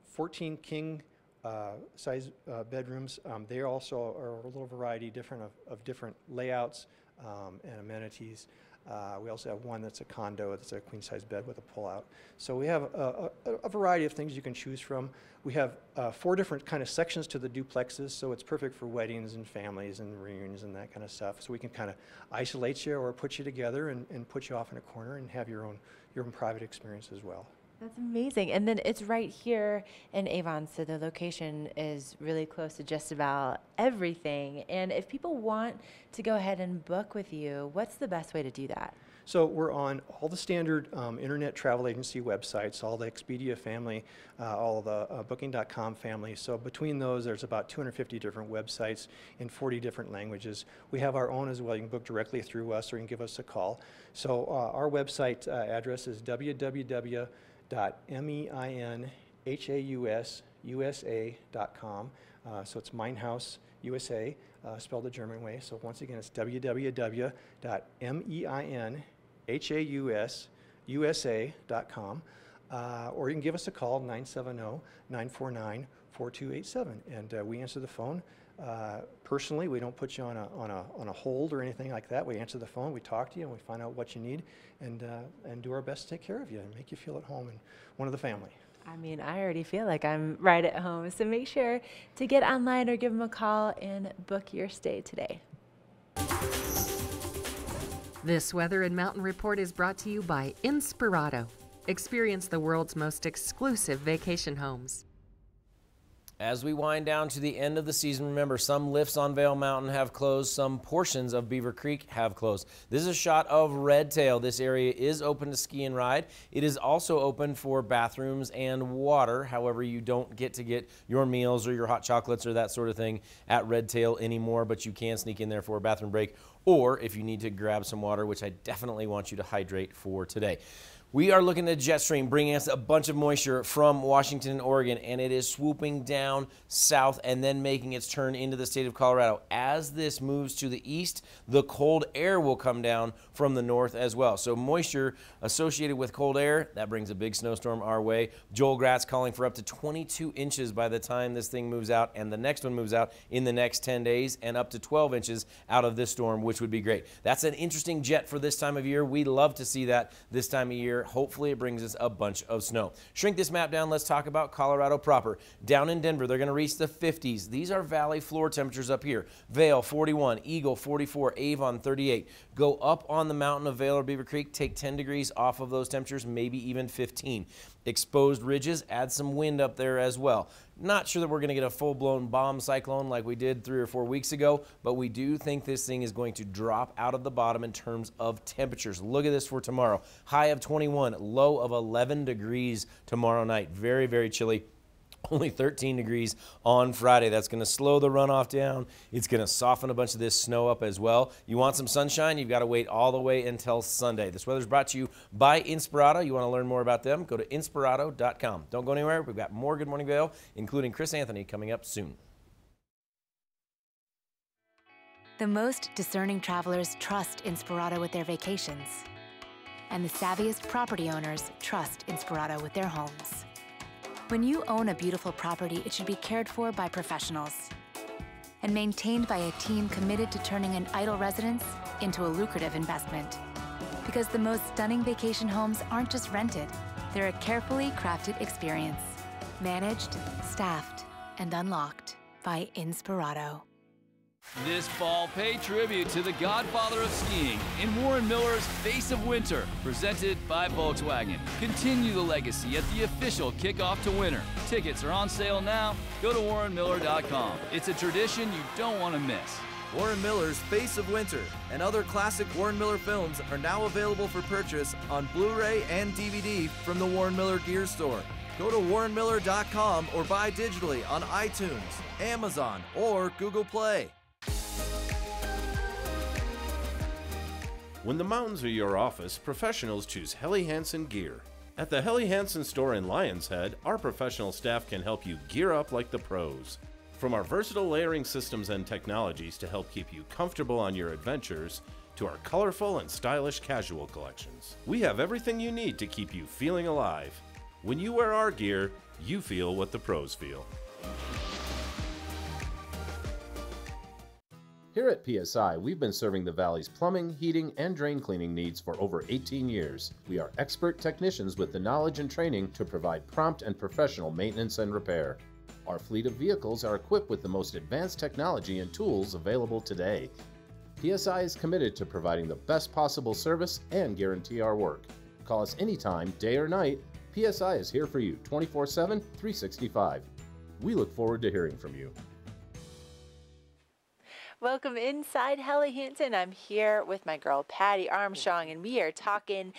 14 king-size bedrooms. They also are a little variety of different layouts and amenities. We also have one that's a condo, that's a queen-size bed with a pull-out. So we have a variety of things you can choose from. We have 4 different kind of sections to the duplexes, so it's perfect for weddings and families and reunions and that kind of stuff. So we can kind of isolate you or put you together and put you off in a corner and have your own private experience as well. That's amazing. And then it's right here in Avon, so the location is really close to just about everything. And if people want to go ahead and book with you, what's the best way to do that? So we're on all the standard internet travel agency websites, all the Expedia family, all the Booking.com family. So between those, there's about 250 different websites in 40 different languages. We have our own as well. You can book directly through us, or you can give us a call. So our website address is www.meinhaususa.com. So it's Meinhaus USA, spelled the German way. So once again, it's www.meinhaususa.com. Or you can give us a call, 970-949-4287. And we answer the phone. Personally, we don't put you on a hold or anything like that. We answer the phone, we talk to you, and we find out what you need, and do our best to take care of you and make you feel at home and one of the family. I mean, I already feel like I'm right at home. So make sure to get online or give them a call and book your stay today. This Weather and Mountain Report is brought to you by Inspirato. Experience the world's most exclusive vacation homes. As we wind down to the end of the season, remember, some lifts on Vail Mountain have closed, some portions of Beaver Creek have closed. This is a shot of Red Tail. This area is open to ski and ride. It is also open for bathrooms and water. However, you don't get to get your meals or your hot chocolates or that sort of thing at Red Tail anymore, but you can sneak in there for a bathroom break, or if you need to grab some water, which I definitely want you to hydrate for today. We are looking at a jet stream bringing us a bunch of moisture from Washington and Oregon, and it is swooping down south and then making its turn into the state of Colorado. As this moves to the east, the cold air will come down from the north as well. So moisture associated with cold air, that brings a big snowstorm our way. Joel Gratz calling for up to 22 inches by the time this thing moves out, and the next one moves out in the next 10 days, and up to 12 inches out of this storm, which would be great. That's an interesting jet for this time of year. We love to see that this time of year. Hopefully it brings us a bunch of snow. Shrink this map down. Let's talk about Colorado proper. Down in Denver, they're going to reach the 50s. These are valley floor temperatures up here. Vail 41, Eagle 44, Avon 38. Go up on the mountain of Vail or Beaver Creek, take 10 degrees off of those temperatures, maybe even 15. Exposed ridges, add some wind up there as well. Not sure that we're going to get a full-blown bomb cyclone like we did 3 or 4 weeks ago, but we do think this thing is going to drop out of the bottom in terms of temperatures. Look at this for tomorrow. High of 21, low of 11 degrees tomorrow night. Very, very chilly. Only 13 degrees on Friday. That's going to slow the runoff down. It's going to soften a bunch of this snow up as well. You want some sunshine? You've got to wait all the way until Sunday. This weather is brought to you by Inspirato. You want to learn more about them? Go to Inspirato.com. Don't go anywhere. We've got more Good Morning Vail, including Chris Anthony, coming up soon. The most discerning travelers trust Inspirato with their vacations. And the savviest property owners trust Inspirato with their homes. When you own a beautiful property, it should be cared for by professionals and maintained by a team committed to turning an idle residence into a lucrative investment. Because the most stunning vacation homes aren't just rented, they're a carefully crafted experience. Managed, staffed, and unlocked by Inspirato. This fall, pay tribute to the godfather of skiing in Warren Miller's Face of Winter, presented by Volkswagen. Continue the legacy at the official kickoff to winter. Tickets are on sale now. Go to warrenmiller.com. It's a tradition you don't want to miss. Warren Miller's Face of Winter and other classic Warren Miller films are now available for purchase on Blu-ray and DVD from the Warren Miller Gear Store. Go to warrenmiller.com or buy digitally on iTunes, Amazon, or Google Play. When the mountains are your office, professionals choose Helly Hansen Gear. At the Helly Hansen store in Lion's Head, our professional staff can help you gear up like the pros. From our versatile layering systems and technologies to help keep you comfortable on your adventures, to our colorful and stylish casual collections, we have everything you need to keep you feeling alive. When you wear our gear, you feel what the pros feel. Here at PSI, we've been serving the Valley's plumbing, heating, and drain cleaning needs for over 18 years. We are expert technicians with the knowledge and training to provide prompt and professional maintenance and repair. Our fleet of vehicles are equipped with the most advanced technology and tools available today. PSI is committed to providing the best possible service and guarantee our work. Call us anytime, day or night. PSI is here for you 24/7, 365. We look forward to hearing from you. Welcome inside Helly Hansen. I'm here with my girl Patty Armstrong, and we are talking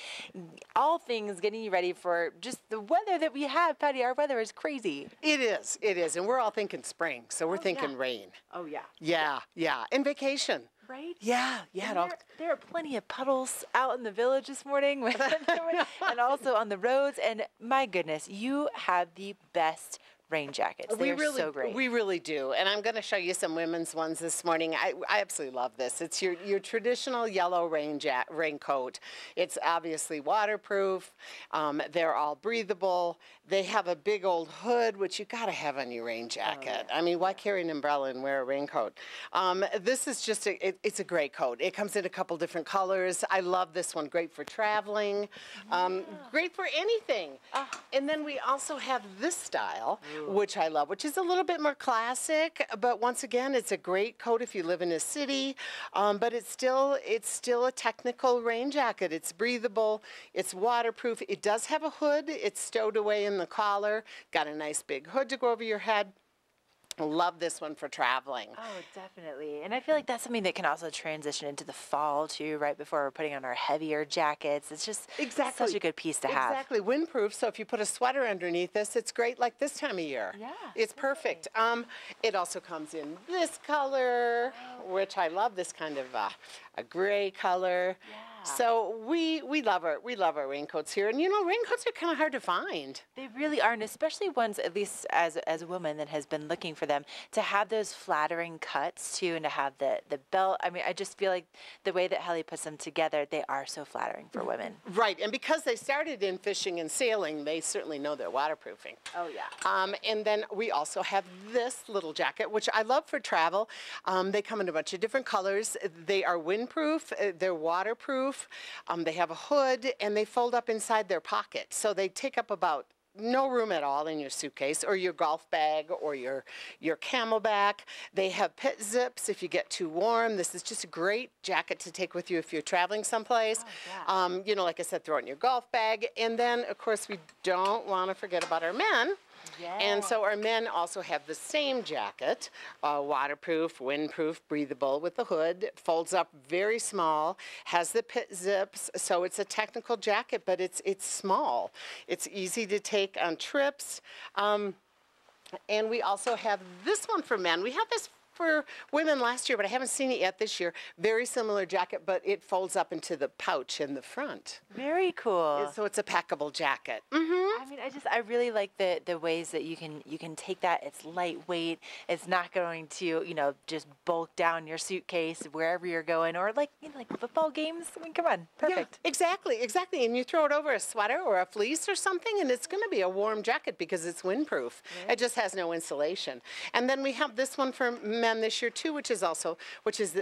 all things getting you ready for just the weather that we have. Patty, our weather is crazy. It is, and we're all thinking spring, so we're thinking rain. Oh yeah. Yeah, and vacation. Right? Yeah. And there are plenty of puddles out in the village this morning, and also on the roads. And my goodness, you have the best rain jackets. They are so great. We really do. And I'm going to show you some women's ones this morning. I absolutely love this. It's your traditional yellow raincoat. It's obviously waterproof. They're all breathable. They have a big old hood, which you got to have on your rain jacket. I mean, why carry an umbrella and wear a raincoat? This is just it's a great coat. It comes in a couple different colors. I love this one. Great for traveling. Great for anything. And then we also have this style, which I love, which is a little bit more classic, but once again, it's a great coat if you live in a city, but it's still a technical rain jacket. It's breathable, it's waterproof, it does have a hood, it's stowed away in the collar, got a nice big hood to go over your head. Love this one for traveling. Oh, definitely. And I feel like that's something that can also transition into the fall, too, right before we're putting on our heavier jackets. It's just such a good piece to have. Exactly. Windproof, so if you put a sweater underneath this, it's great like this time of year. Yeah. It's perfect. It also comes in this color, which I love, this kind of a gray color. Yeah. So we love our raincoats here, and you know, raincoats are kind of hard to find. They really are, and especially ones, at least as a woman that has been looking for them, to have those flattering cuts too, and to have the belt. I mean, I just feel like the way that Helly puts them together, they are so flattering for women. Right, and because they started in fishing and sailing, they certainly know they're waterproofing. Oh yeah. And then we also have this little jacket, which I love for travel. They come in a bunch of different colors. They are windproof. They're waterproof. They have a hood, and they fold up inside their pocket. So they take up about no room at all in your suitcase or your golf bag or your camelback. They have pit zips if you get too warm. This is just a great jacket to take with you if you're traveling someplace. Oh, yeah. You know, like I said, throw it in your golf bag. And then, of course, we don't want to forget about our men. Yeah. And so our men also have the same jacket, waterproof, windproof, breathable with the hood, folds up very small, has the pit zips, so it's a technical jacket, but it's small. It's easy to take on trips. And we also have this one for men. We have this for women last year, but I haven't seen it yet this year. Very similar jacket, but it folds up into the pouch in the front. Very cool. So it's a packable jacket. I mean, I really like the ways that you can take that. It's lightweight. It's not going to, you know, just bulk down your suitcase wherever you're going, or like football games. I mean, come on, perfect. Yeah, exactly. And you throw it over a sweater or a fleece or something, and it's going to be a warm jacket because it's windproof. Right. It just has no insulation. And then we have this one for men men this year too, which is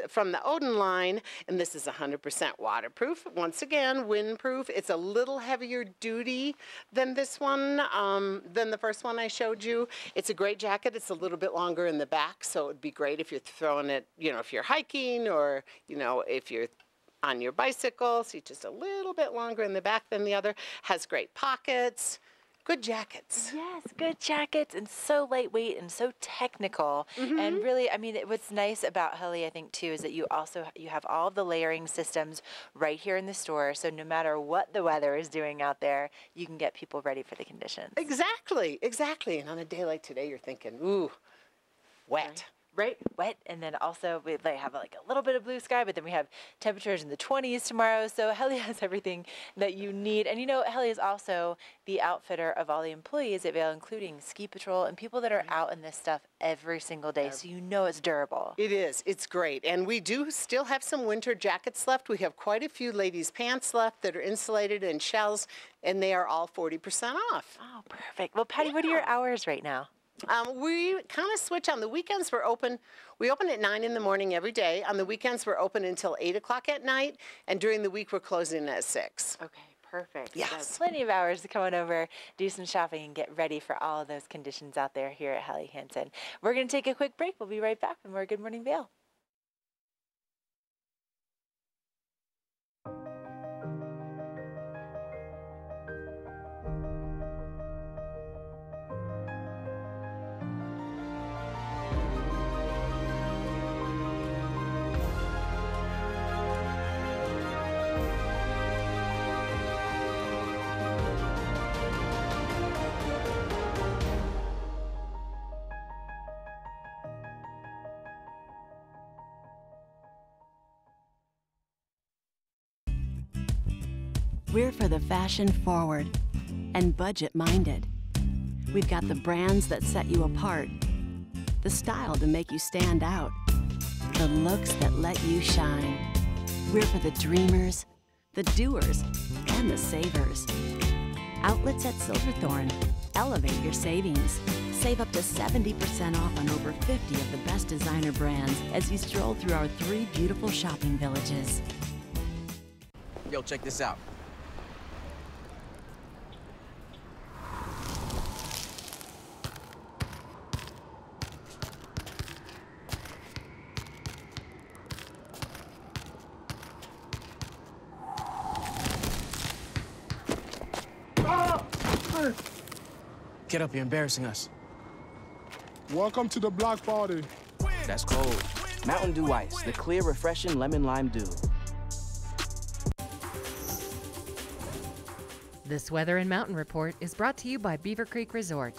from the Odin line, and this is 100% waterproof. Once again, windproof. It's a little heavier duty than this one, than the first one I showed you. It's a great jacket. It's a little bit longer in the back, so it would be great if you're throwing it, if you're hiking or, if you're on your bicycle. See, just a little bit longer in the back than the other. Has great pockets. Good jackets. Yes, good jackets, and so lightweight and so technical. And really, I mean, what's nice about Helly, I think, too, is that you have all of the layering systems right here in the store. So no matter what the weather is doing out there, you can get people ready for the conditions. Exactly, exactly. And on a day like today, you're thinking, ooh, wet. Right, wet, and then also we have like a little bit of blue sky, but then we have temperatures in the 20s tomorrow. So Helly has everything that you need. And Helly is also the outfitter of all the employees at Vail, including ski patrol and people that are out in this stuff every single day. So it's durable. It is. It's great. And we do still have some winter jackets left. We have quite a few ladies' pants left that are insulated in shells, and they are all 40% off. Oh, perfect. Well, Patty, what are your hours right now? We kind of switch. On the weekends, we're open. We open at 9 in the morning every day. On the weekends, we're open until 8 o'clock at night. And during the week, we're closing at 6. Okay, perfect. Yes. So plenty of hours to come on over, do some shopping, and get ready for all of those conditions out there here at Helly Hansen. We're going to take a quick break. We'll be right back with more Good Morning Vail. We're for the fashion forward and budget minded. We've got the brands that set you apart, the style to make you stand out, the looks that let you shine. We're for the dreamers, the doers, and the savers. Outlets at Silverthorne. Elevate your savings. Save up to 70% off on over 50 of the best designer brands as you stroll through our 3 beautiful shopping villages. Yo, check this out. Get up, you're embarrassing us. Welcome to the block party. That's cold. Mountain Dew Ice, the clear, refreshing lemon lime dew. This Weather and Mountain Report is brought to you by Beaver Creek Resort.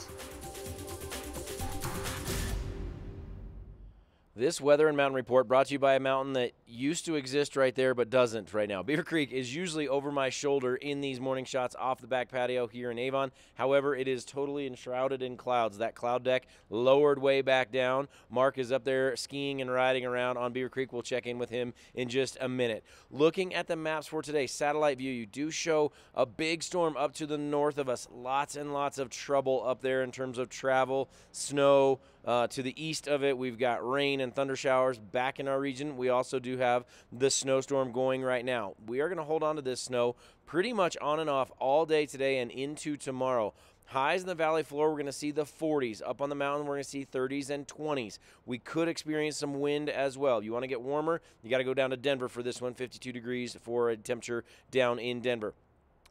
This Weather and Mountain Report brought to you by a mountain that used to exist right there but doesn't right now. Beaver Creek is usually over my shoulder in these morning shots off the back patio here in Avon. However, it is totally enshrouded in clouds. That cloud deck lowered way back down. Mark is up there skiing and riding around on Beaver Creek. We'll check in with him in just a minute. Looking at the maps for today, satellite view, you do show a big storm up to the north of us. Lots and lots of trouble up there in terms of travel, snow. To the east of it, we've got rain and thunder showers back in our region. We also do have the snowstorm going right now. We are going to hold on to this snow pretty much on and off all day today and into tomorrow. Highs in the valley floor, we're going to see the 40s. Up on the mountain, we're going to see 30s and 20s. We could experience some wind as well. You want to get warmer, you got to go down to Denver for this one, 52 degrees for a temperature down in Denver.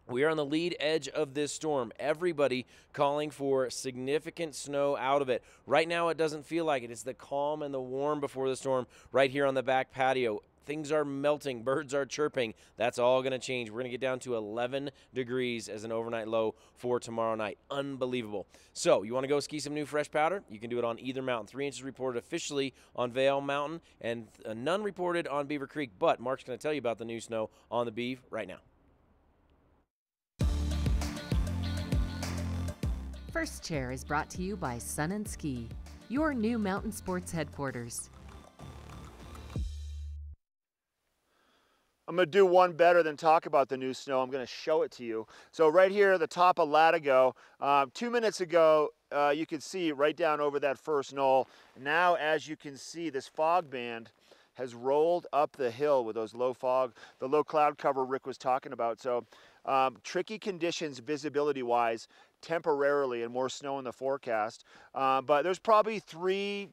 We are on the lead edge of this storm. Everybody calling for significant snow out of it. Right now, it doesn't feel like it. It's the calm and the warm before the storm right here on the back patio. Things are melting. Birds are chirping. That's all going to change. We're going to get down to 11 degrees as an overnight low for tomorrow night. Unbelievable. So you want to go ski some new fresh powder? You can do it on either mountain. 3 inches reported officially on Vail Mountain and none reported on Beaver Creek. But Mark's going to tell you about the new snow on the Beav right now. First Chair is brought to you by Sun and Ski, your new mountain sports headquarters. I'm going to do one better than talk about the new snow. I'm going to show it to you. So right here at the top of Latigo, 2 minutes ago, you could see right down over that first knoll. Now, as you can see, this fog band has rolled up the hill with those low cloud cover Rick was talking about. So tricky conditions visibility-wise, temporarily, and more snow in the forecast. But there's probably 3+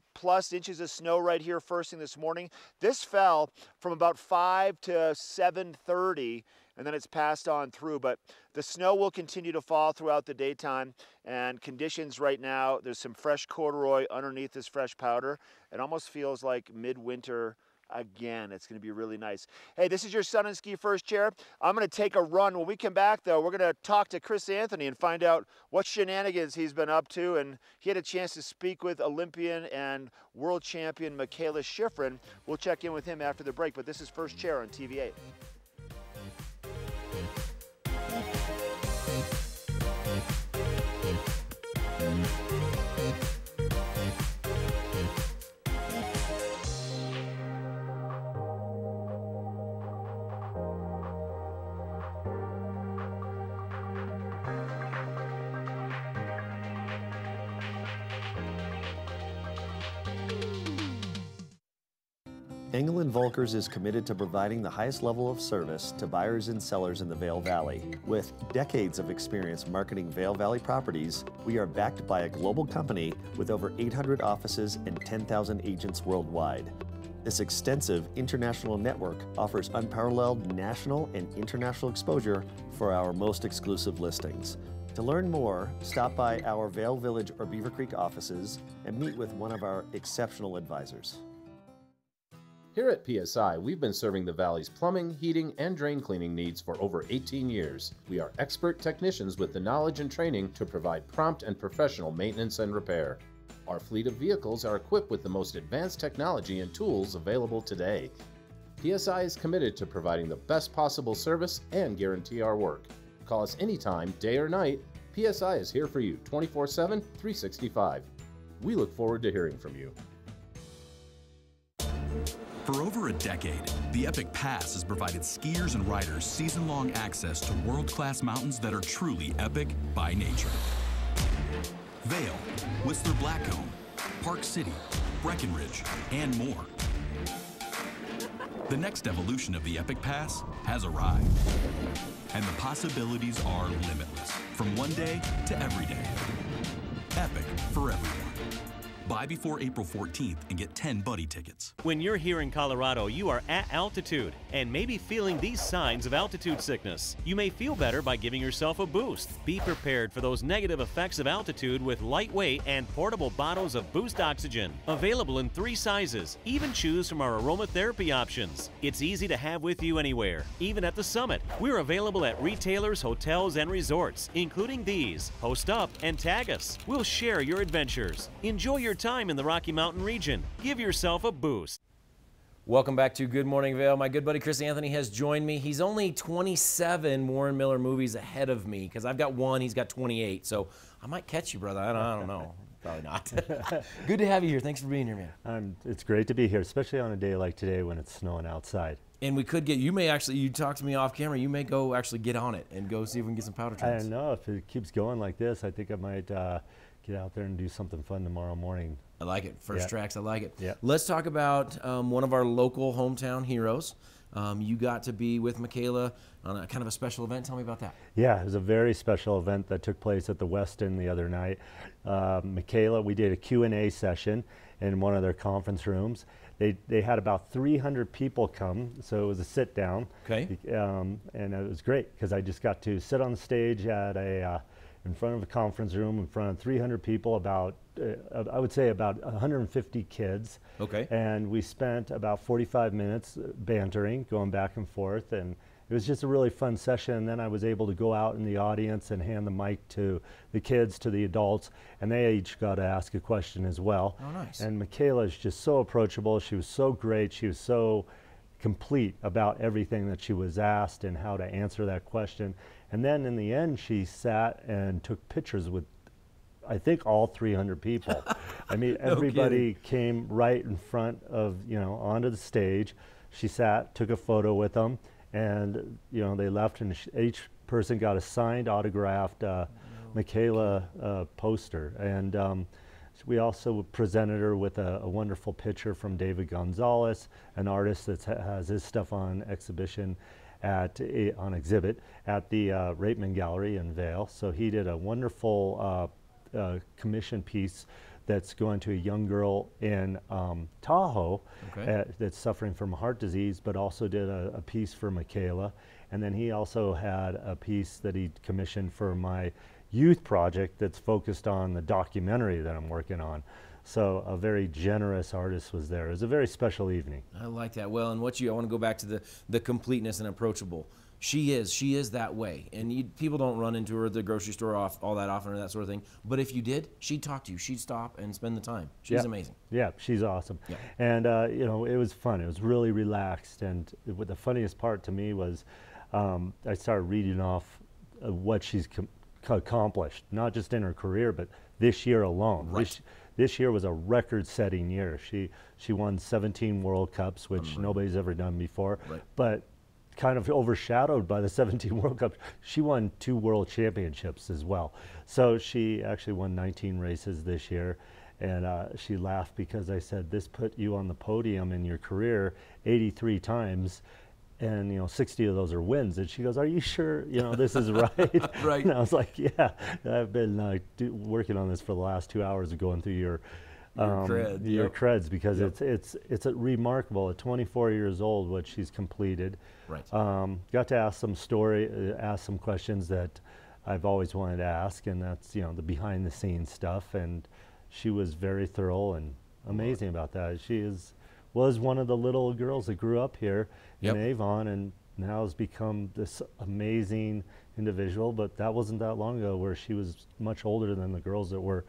inches of snow right here first thing this morning. This fell from about 5 to 7:30, and then it's passed on through. But the snow will continue to fall throughout the daytime, and conditions right now, there's some fresh corduroy underneath this fresh powder. It almost feels like midwinter again. It's going to be really nice. Hey, this is your Sun and Ski First Chair. I'm going to take a run. When we come back, though, we're going to talk to Chris Anthony and find out what shenanigans he's been up to. And he had a chance to speak with Olympian and world champion Michaela Schifrin. We'll check in with him after the break, but this is First Chair on TV8. Engel & Volkers is committed to providing the highest level of service to buyers and sellers in the Vail Valley. With decades of experience marketing Vail Valley properties, we are backed by a global company with over 800 offices and 10,000 agents worldwide. This extensive international network offers unparalleled national and international exposure for our most exclusive listings. To learn more, stop by our Vail Village or Beaver Creek offices and meet with one of our exceptional advisors. Here at PSI, we've been serving the Valley's plumbing, heating, and drain cleaning needs for over 18 years. We are expert technicians with the knowledge and training to provide prompt and professional maintenance and repair. Our fleet of vehicles are equipped with the most advanced technology and tools available today. PSI is committed to providing the best possible service and guarantee our work. Call us anytime, day or night. PSI is here for you 24/7, 365. We look forward to hearing from you. For over a decade, the Epic Pass has provided skiers and riders season-long access to world-class mountains that are truly epic by nature. Vail, Whistler Blackcomb, Park City, Breckenridge, and more. The next evolution of the Epic Pass has arrived, and the possibilities are limitless, from one day to every day. Epic for everyone. Buy before April 14th and get 10 buddy tickets. When you're here in Colorado, you are at altitude and may be feeling these signs of altitude sickness. You may feel better by giving yourself a boost. Be prepared for those negative effects of altitude with lightweight and portable bottles of Boost Oxygen. Available in 3 sizes. Even choose from our aromatherapy options. It's easy to have with you anywhere, even at the summit. We're available at retailers, hotels, and resorts, including these. Post up and tag us. We'll share your adventures. Enjoy your time in the Rocky Mountain region. Give yourself a boost. Welcome back to Good Morning Vail. My good buddy Chris Anthony has joined me. He's only 27 Warren Miller movies ahead of me because I've got 1, he's got 28. So I might catch you, brother. I don't know. Probably not. Good to have you here. Thanks for being here, man. It's great to be here, especially on a day like today when it's snowing outside. And we could get, you may actually, you talked to me off camera, you may go actually get on it and go see if we can get some powder trains. I don't know. If it keeps going like this, I think I might get out there and do something fun tomorrow morning. I like it. First tracks, I like it. Yeah. Let's talk about one of our local hometown heroes. You got to be with Michaela on a kind of a special event. Tell me about that. Yeah, it was a very special event that took place at the Westin the other night. Michaela, we did a Q&A session in one of their conference rooms. They had about 300 people come, so it was a sit down. Okay. And it was great because I just got to sit on the stage at in front of a conference room in front of 300 people, about I would say about 150 kids. Okay. And we spent about 45 minutes bantering, going back and forth, and it was just a really fun session. And then I was able to go out in the audience and hand the mic to the kids, to the adults, and they each got to ask a question as well. Oh, nice. And Michaela is just so approachable. She was so great. She was so complete about everything that she was asked and how to answer that question. And then in the end, she sat and took pictures with, I think, all 300 people. I mean, everybody came right in front of, onto the stage. She sat, took a photo with them, And, you know, they left, and each person got a signed, autographed Michaela poster. And we also presented her with a wonderful picture from David Gonzalez, an artist that has his stuff on exhibition on exhibit at the Rapeman Gallery in Vail. So he did a wonderful commission piece that's going to a young girl in Tahoe that's suffering from heart disease, but also did a piece for Michaela. And then he also had a piece that he commissioned for my youth project that's focused on the documentary that I'm working on. So a very generous artist was there. It was a very special evening. I like that. Well, and I want to go back to the completeness and approachable. She is that way, and people don't run into her at the grocery store all that often or that sort of thing. But if you did, she'd talk to you. She'd stop and spend the time. She's amazing. Yeah, she's awesome. Yeah. And you know, it was fun. It was really relaxed. And the funniest part to me was I started reading off what she's accomplished, not just in her career, but this year alone. Right. This year was a record-setting year. She won 17 World Cups, which nobody's ever done before. Right. But kind of overshadowed by the 17 World Cups, she won 2 World Championships as well. So she actually won 19 races this year. And she laughed because I said, this put you on the podium in your career 83 times. And, you know, 60 of those are wins. And she goes, are you sure, you know, this is right? Right. And I was like, yeah, I've been working on this for the last 2 hours of going through your creds, because it's a remarkable at 24 years old what she's completed. Right. Got to ask some questions that I've always wanted to ask, and that's, you know, the behind the scenes stuff. And she was very thorough and amazing about that. She was one of the little girls that grew up here in Avon, and now has become this amazing individual. But that wasn't that long ago, where she was much older than the girls that were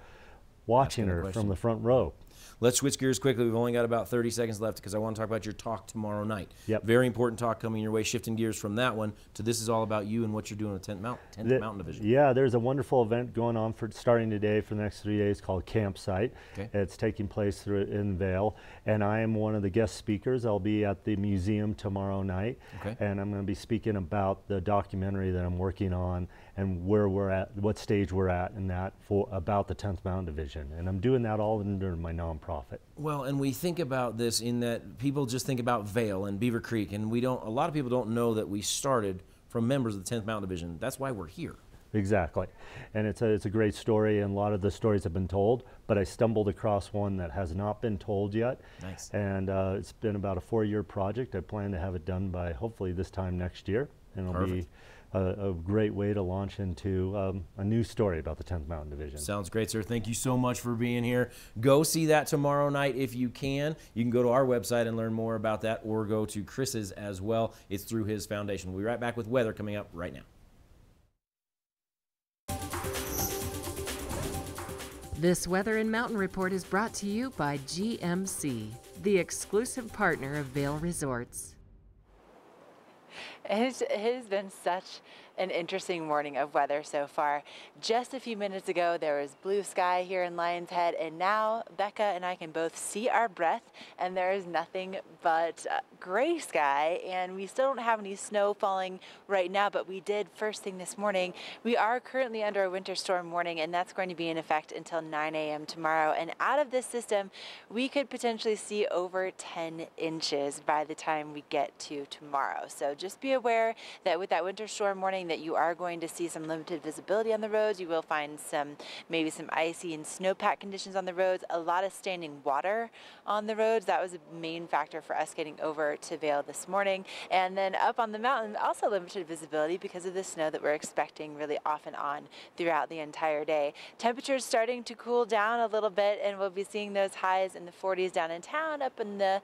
watching her from the front row. Let's switch gears quickly. We've only got about 30 seconds left because I want to talk about your talk tomorrow night. Yep. Very important talk coming your way, shifting gears from that one to this is all about you and what you're doing with 10th Mountain Division. Yeah, there's a wonderful event going on starting today for the next 3 days called Campsite. Okay. It's taking place in Vail, and I am one of the guest speakers. I'll be at the museum tomorrow night, and I'm going to be speaking about the documentary that I'm working on and where we're at, what stage we're at in that about the 10th Mountain Division. And I'm doing that all under my nonprofit. Well, and we think about this in that people just think about Vail and Beaver Creek, and a lot of people don't know that we started from members of the 10th Mountain Division. That's why we're here. Exactly. And it's a great story, and a lot of the stories have been told, but I stumbled across one that has not been told yet. Nice. And it's been about a 4-year project. I plan to have it done by hopefully this time next year, and it'll be a great way to launch into a new story about the 10th Mountain Division. Sounds great, sir. Thank you so much for being here. Go see that tomorrow night if you can. You can go to our website and learn more about that, or go to Chris's as well. It's through his foundation. We'll be right back with weather coming up right now. This Weather and Mountain Report is brought to you by GMC, the exclusive partner of Vail Resorts. It has been such an interesting morning of weather so far. Just a few minutes ago, there was blue sky here in Lion's Head, and now Becca and I can both see our breath, and there is nothing but gray sky, and we still don't have any snow falling right now, but we did first thing this morning. We are currently under a winter storm warning, and that's going to be in effect until 9 a.m. tomorrow, and out of this system, we could potentially see over 10 inches by the time we get to tomorrow. So just be aware that with that winter storm warning that you are going to see some limited visibility on the roads. You will find maybe some icy and snowpack conditions on the roads, a lot of standing water on the roads. That was a main factor for us getting over to Vail this morning. And then up on the mountain, also limited visibility because of the snow that we're expecting really off and on throughout the entire day. Temperatures starting to cool down a little bit, and we'll be seeing those highs in the 40s down in town, up in the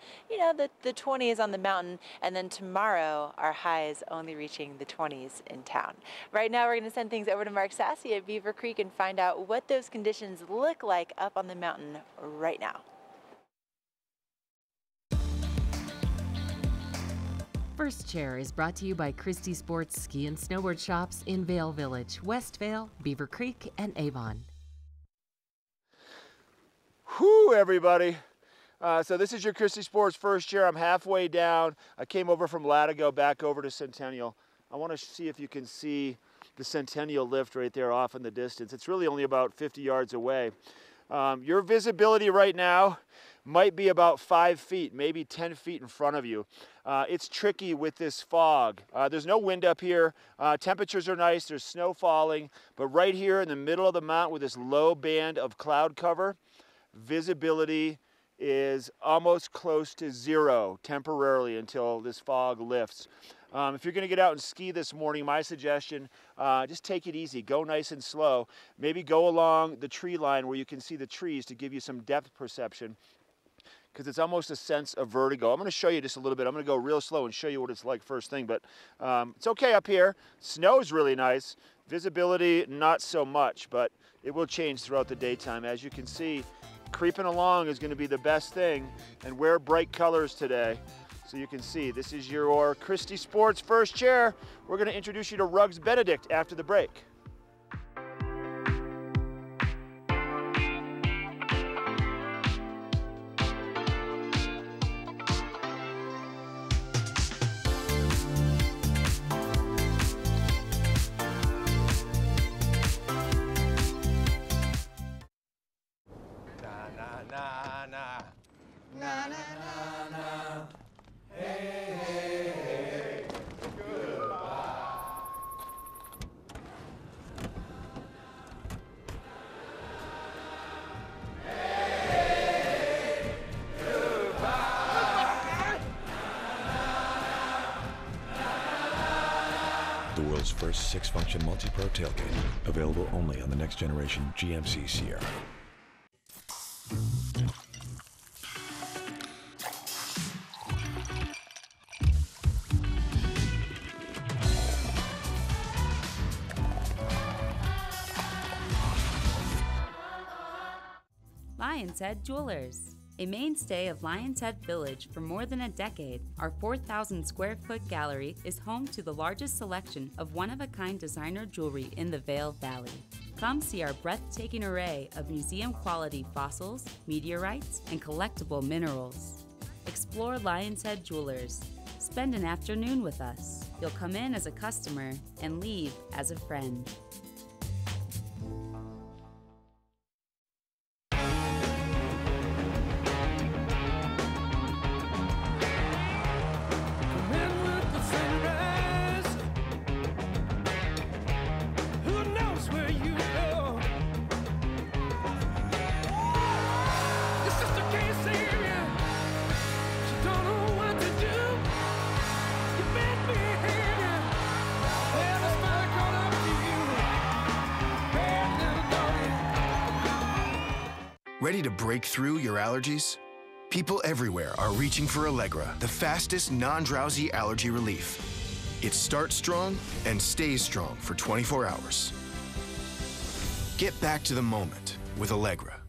20s on the mountain, and then tomorrow our highs only reaching the 20s in town. Right now, we're going to send things over to Mark Sassy at Beaver Creek and find out what those conditions look like up on the mountain right now. First Chair is brought to you by Christie Sports Ski and Snowboard Shops in Vail Village, West Vail, Beaver Creek, and Avon. Whew, everybody. So this is your Christie Sports first chair. I'm halfway down. I came over from Latigo back over to Centennial. I want to see if you can see the Centennial lift right there off in the distance. It's really only about 50 yards away. Your visibility right now might be about 5 feet, maybe 10 feet in front of you. It's tricky with this fog. There's no wind up here. Temperatures are nice. There's snow falling. But right here in the middle of the mountain with this low band of cloud cover, visibility is almost close to zero temporarily until this fog lifts. If you're going to get out and ski this morning, my suggestion, just take it easy. Go nice and slow. Maybe go along the tree line where you can see the trees to give you some depth perception, because it's almost a sense of vertigo. I'm going to show you just a little bit. I'm going to go real slow and show you what it's like first thing, but it's okay up here. Snow's really nice. Visibility, not so much, but it will change throughout the daytime. As you can see, creeping along is going to be the best thing, and wear bright colors today. So you can see, this is your Christie Sports first chair. We're going to introduce you to Rugs Benedict after the break. The world's first 6-function multi-pro tailgate, available only on the next generation GMC Sierra. Lion's Head Jewelers. A mainstay of Lion's Head Village for more than a decade, our 4,000 square foot gallery is home to the largest selection of one-of-a-kind designer jewelry in the Vail Valley. Come see our breathtaking array of museum-quality fossils, meteorites, and collectible minerals. Explore Lion's Head Jewelers. Spend an afternoon with us. You'll come in as a customer and leave as a friend. Ready to break through your allergies? People everywhere are reaching for Allegra, the fastest non-drowsy allergy relief. It starts strong and stays strong for 24 hours. Get back to the moment with Allegra.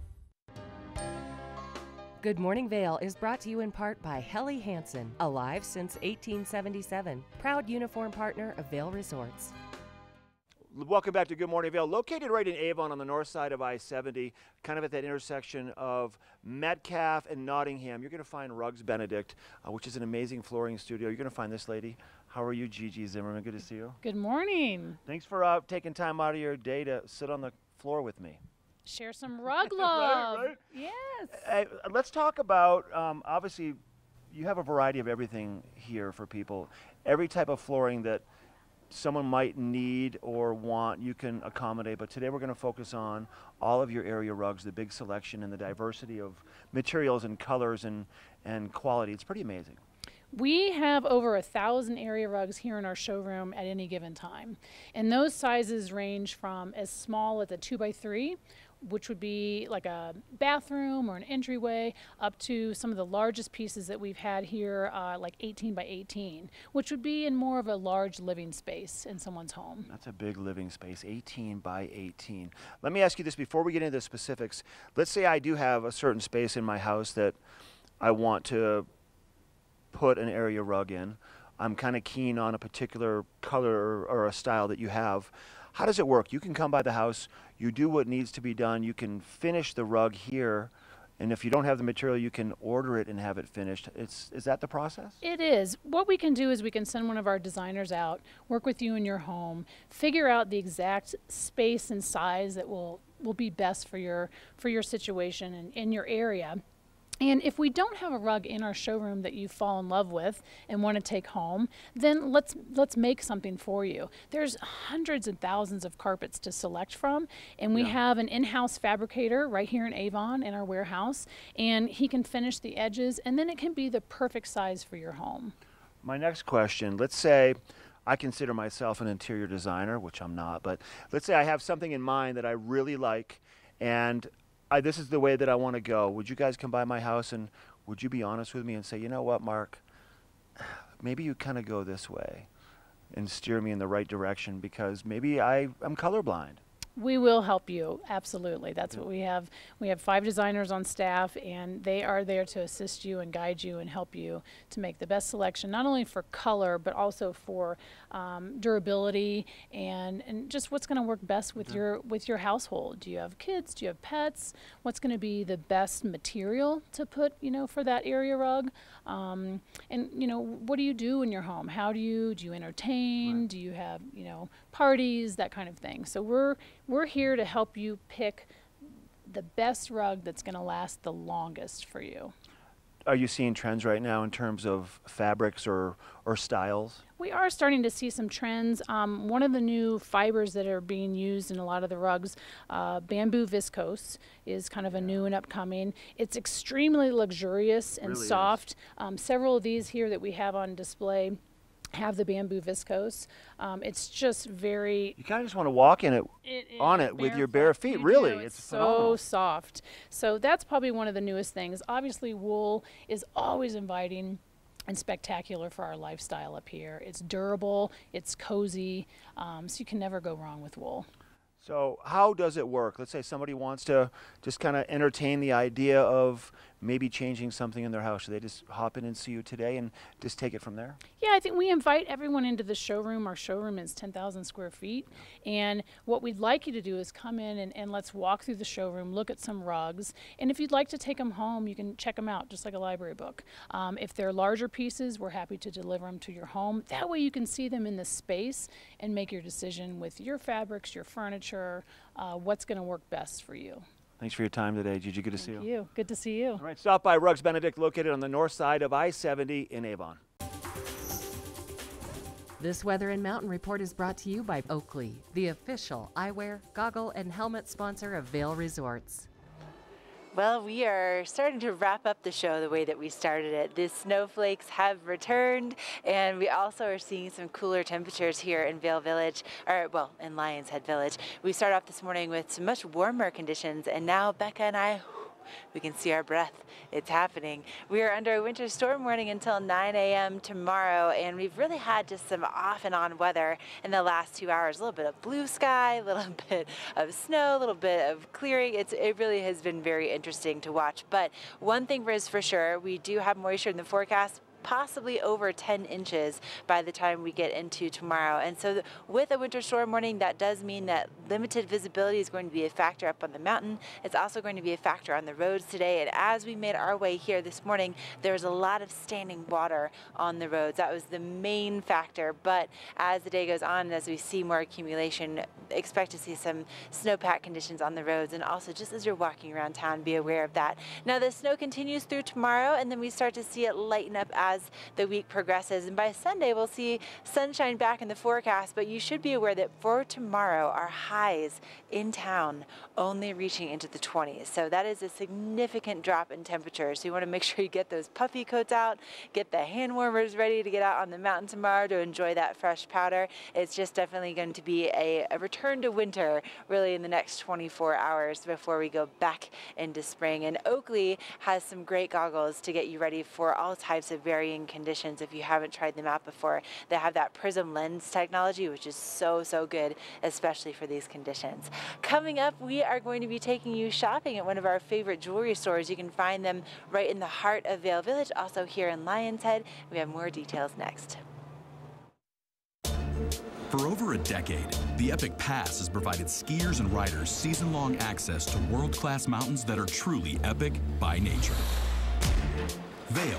Good Morning Vail is brought to you in part by Helly Hansen, alive since 1877, proud uniform partner of Vail Resorts. Welcome back to Good Morning Vail, located right in Avon on the north side of I-70, kind of at that intersection of Metcalf and Nottingham. You're going to find Rugs Benedict, which is an amazing flooring studio. You're going to find this lady. How are you, Gigi Zimmerman? Good to see you. Good morning. Thanks for taking time out of your day to sit on the floor with me. Share some rug love. Right. Yes. Let's talk about, obviously, you have a variety of everything here for people. Every type of flooring that someone might need or want, you can accommodate. But today we're going to focus on all of your area rugs, the big selection and the diversity of materials and colors and quality. It's pretty amazing. We have over 1,000 area rugs here in our showroom at any given time. And those sizes range from as small as a 2x3, which would be like a bathroom or an entryway, up to some of the largest pieces that we've had here, like 18 by 18, which would be in more of a large living space in someone's home. That's a big living space, 18 by 18. Let me ask you this before we get into the specifics. Let's say I do have a certain space in my house that I want to put an area rug in. I'm kind of keen on a particular color or a style that you have. How does it work? You can come by the house, you do what needs to be done, you can finish the rug here and if you don't have the material, you can order it and have it finished. Is that the process? It is. What we can do is we can send one of our designers out, work with you in your home, figure out the exact space and size that will be best for your situation and in your area. And if we don't have a rug in our showroom that you fall in love with and want to take home, then let's make something for you. There's hundreds and thousands of carpets to select from, and we have an in-house fabricator right here in Avon in our warehouse, and he can finish the edges, and then it can be the perfect size for your home. My next question, let's say I consider myself an interior designer, which I'm not, but let's say I have something in mind that I really like, and this is the way that I want to go. Would you guys come by my house and would you be honest with me and say, you know what, Mark, maybe you kind of go this way and steer me in the right direction because maybe I'm colorblind? We will help you, absolutely. That's what we have. We have 5 designers on staff, and they are there to assist you and guide you and help you to make the best selection, not only for color, but also for durability and just what's going to work best with your household. Do you have kids? Do you have pets? What's going to be the best material to put, for that area rug? And what do you do in your home? How do you entertain? Right. Do you have, parties, that kind of thing? So we're here to help you pick the best rug that's going to last the longest for you. Are you seeing trends right now in terms of fabrics or styles? We are starting to see some trends. One of the new fibers that are being used in a lot of the rugs, bamboo viscose, is kind of a new and upcoming. It's extremely luxurious and really soft. Several of these here that we have on display have the bamboo viscose. It's just very... You kind of just want to walk in it with your bare feet, really. It's so soft. So that's probably one of the newest things. Obviously, wool is always inviting and spectacular for our lifestyle up here. It's durable, it's cozy, so you can never go wrong with wool. So how does it work? Let's say somebody wants to just kind of entertain the idea of maybe changing something in their house. Should they just hop in and see you today and just take it from there? Yeah, I think we invite everyone into the showroom. Our showroom is 10,000 square feet. And what we'd like you to do is come in and let's walk through the showroom, look at some rugs. And if you'd like to take them home, you can check them out, just like a library book. If they're larger pieces, we're happy to deliver them to your home. That way you can see them in the space and make your decision with your fabrics, your furniture, what's going to work best for you. Thanks for your time today, Gigi. Good to see you. Thank you. Good to see you. All right, stop by Rugs Benedict, located on the north side of I-70 in Avon. This Weather and Mountain Report is brought to you by Oakley, the official eyewear, goggle, and helmet sponsor of Vail Resorts. Well, we are starting to wrap up the show the way that we started it. The snowflakes have returned, and we also are seeing some cooler temperatures here in Vail Village, in Lions Head Village. We started off this morning with some much warmer conditions, and now Becca and I, we can see our breath. It's happening. We are under a winter storm warning until 9 a.m. tomorrow, and we've really had just some off and on weather in the last 2 hours. A little bit of blue sky, a little bit of snow, a little bit of clearing. It really has been very interesting to watch. But one thing is for sure, we do have moisture in the forecast, possibly over 10 inches by the time we get into tomorrow. And so with a winter storm warning, that does mean that limited visibility is going to be a factor up on the mountain. It's also going to be a factor on the roads today. And as we made our way here this morning, there was a lot of standing water on the roads. That was the main factor. But as the day goes on, and as we see more accumulation, expect to see some snowpack conditions on the roads. And also, just as you're walking around town, be aware of that. Now, the snow continues through tomorrow, and then we start to see it lighten up as the week progresses. And by Sunday, we'll see sunshine back in the forecast, but you should be aware that for tomorrow, our highs in town only reaching into the 20s. So that is a significant drop in temperature. So you want to make sure you get those puffy coats out, get the hand warmers ready to get out on the mountain tomorrow to enjoy that fresh powder. It's just definitely going to be a return to winter really in the next 24 hours before we go back into spring. And Oakley has some great goggles to get you ready for all types of varying conditions if you haven't tried them out before. They have that prism lens technology, which is so good, especially for these conditions. Coming up, we are going to be taking you shopping at one of our favorite jewelry stores. You can find them right in the heart of Vail Village, also here in Lions Head. We have more details next. For over a decade, the Epic Pass has provided skiers and riders season-long access to world-class mountains that are truly epic by nature. Vail,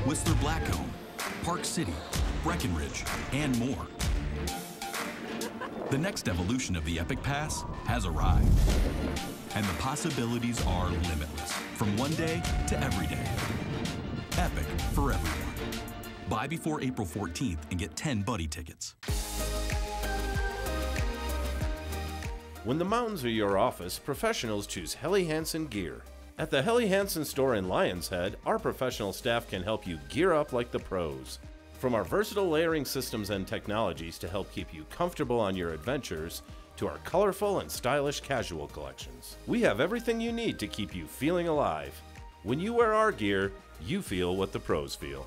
Whistler Blackcomb, Park City, Breckenridge, and more. The next evolution of the Epic Pass has arrived, and the possibilities are limitless, from one day to every day. Epic for everyone. Buy before April 14th and get 10 buddy tickets. When the mountains are your office, professionals choose Helly Hansen Gear. At the Helly Hansen store in Lion's Head, our professional staff can help you gear up like the pros. From our versatile layering systems and technologies to help keep you comfortable on your adventures, to our colorful and stylish casual collections, we have everything you need to keep you feeling alive. When you wear our gear, you feel what the pros feel.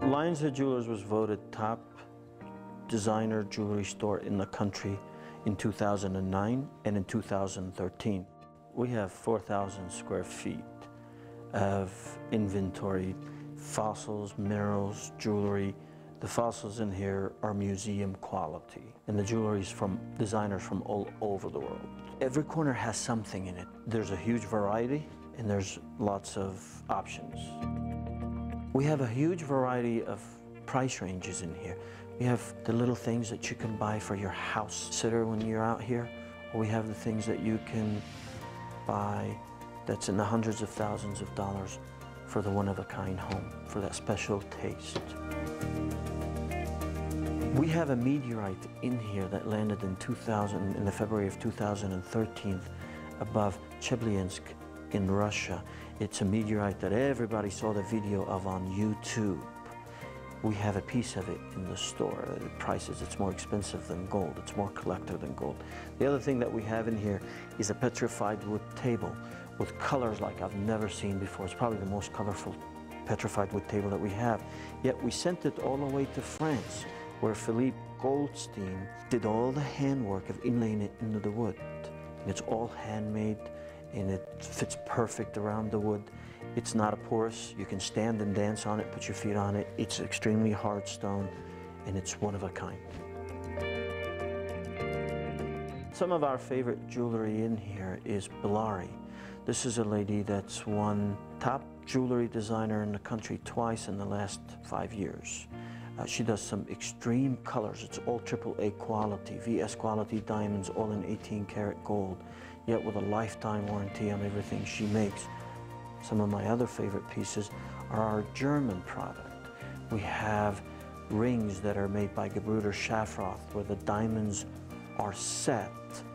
Lion's Head Jewelers was voted top designer jewelry store in the country in 2009 and in 2013. We have 4,000 square feet of inventory, fossils, minerals, jewelry. The fossils in here are museum quality, and the jewelry is from designers from all over the world. Every corner has something in it. There's a huge variety, and there's lots of options. We have a huge variety of price ranges in here. We have the little things that you can buy for your house sitter when you're out here, or we have the things that you can buy that's in the hundreds of thousands of dollars for the one-of-a-kind home, for that special taste. We have a meteorite in here that landed in the February of 2013 above Chelyabinsk in Russia. It's a meteorite that everybody saw the video of on YouTube. We have a piece of it in the store. The price is, it's more expensive than gold. It's more collector than gold. The other thing that we have in here is a petrified wood table with colors like I've never seen before. It's probably the most colorful petrified wood table that we have. Yet we sent it all the way to France, where Philippe Goldstein did all the handwork of inlaying it into the wood. And it's all handmade, and it fits perfect around the wood. It's not a porous. You can stand and dance on it, put your feet on it. It's extremely hard stone, and it's one of a kind. Some of our favorite jewelry in here is Bilari. This is a lady that's won top jewelry designer in the country twice in the last 5 years. She does some extreme colors. It's all AAA quality, VS quality diamonds, all in 18 karat gold, yet with a lifetime warranty on everything she makes. Some of my other favorite pieces are our German product. We have rings that are made by Gebrüder Schafroth, where the diamonds are set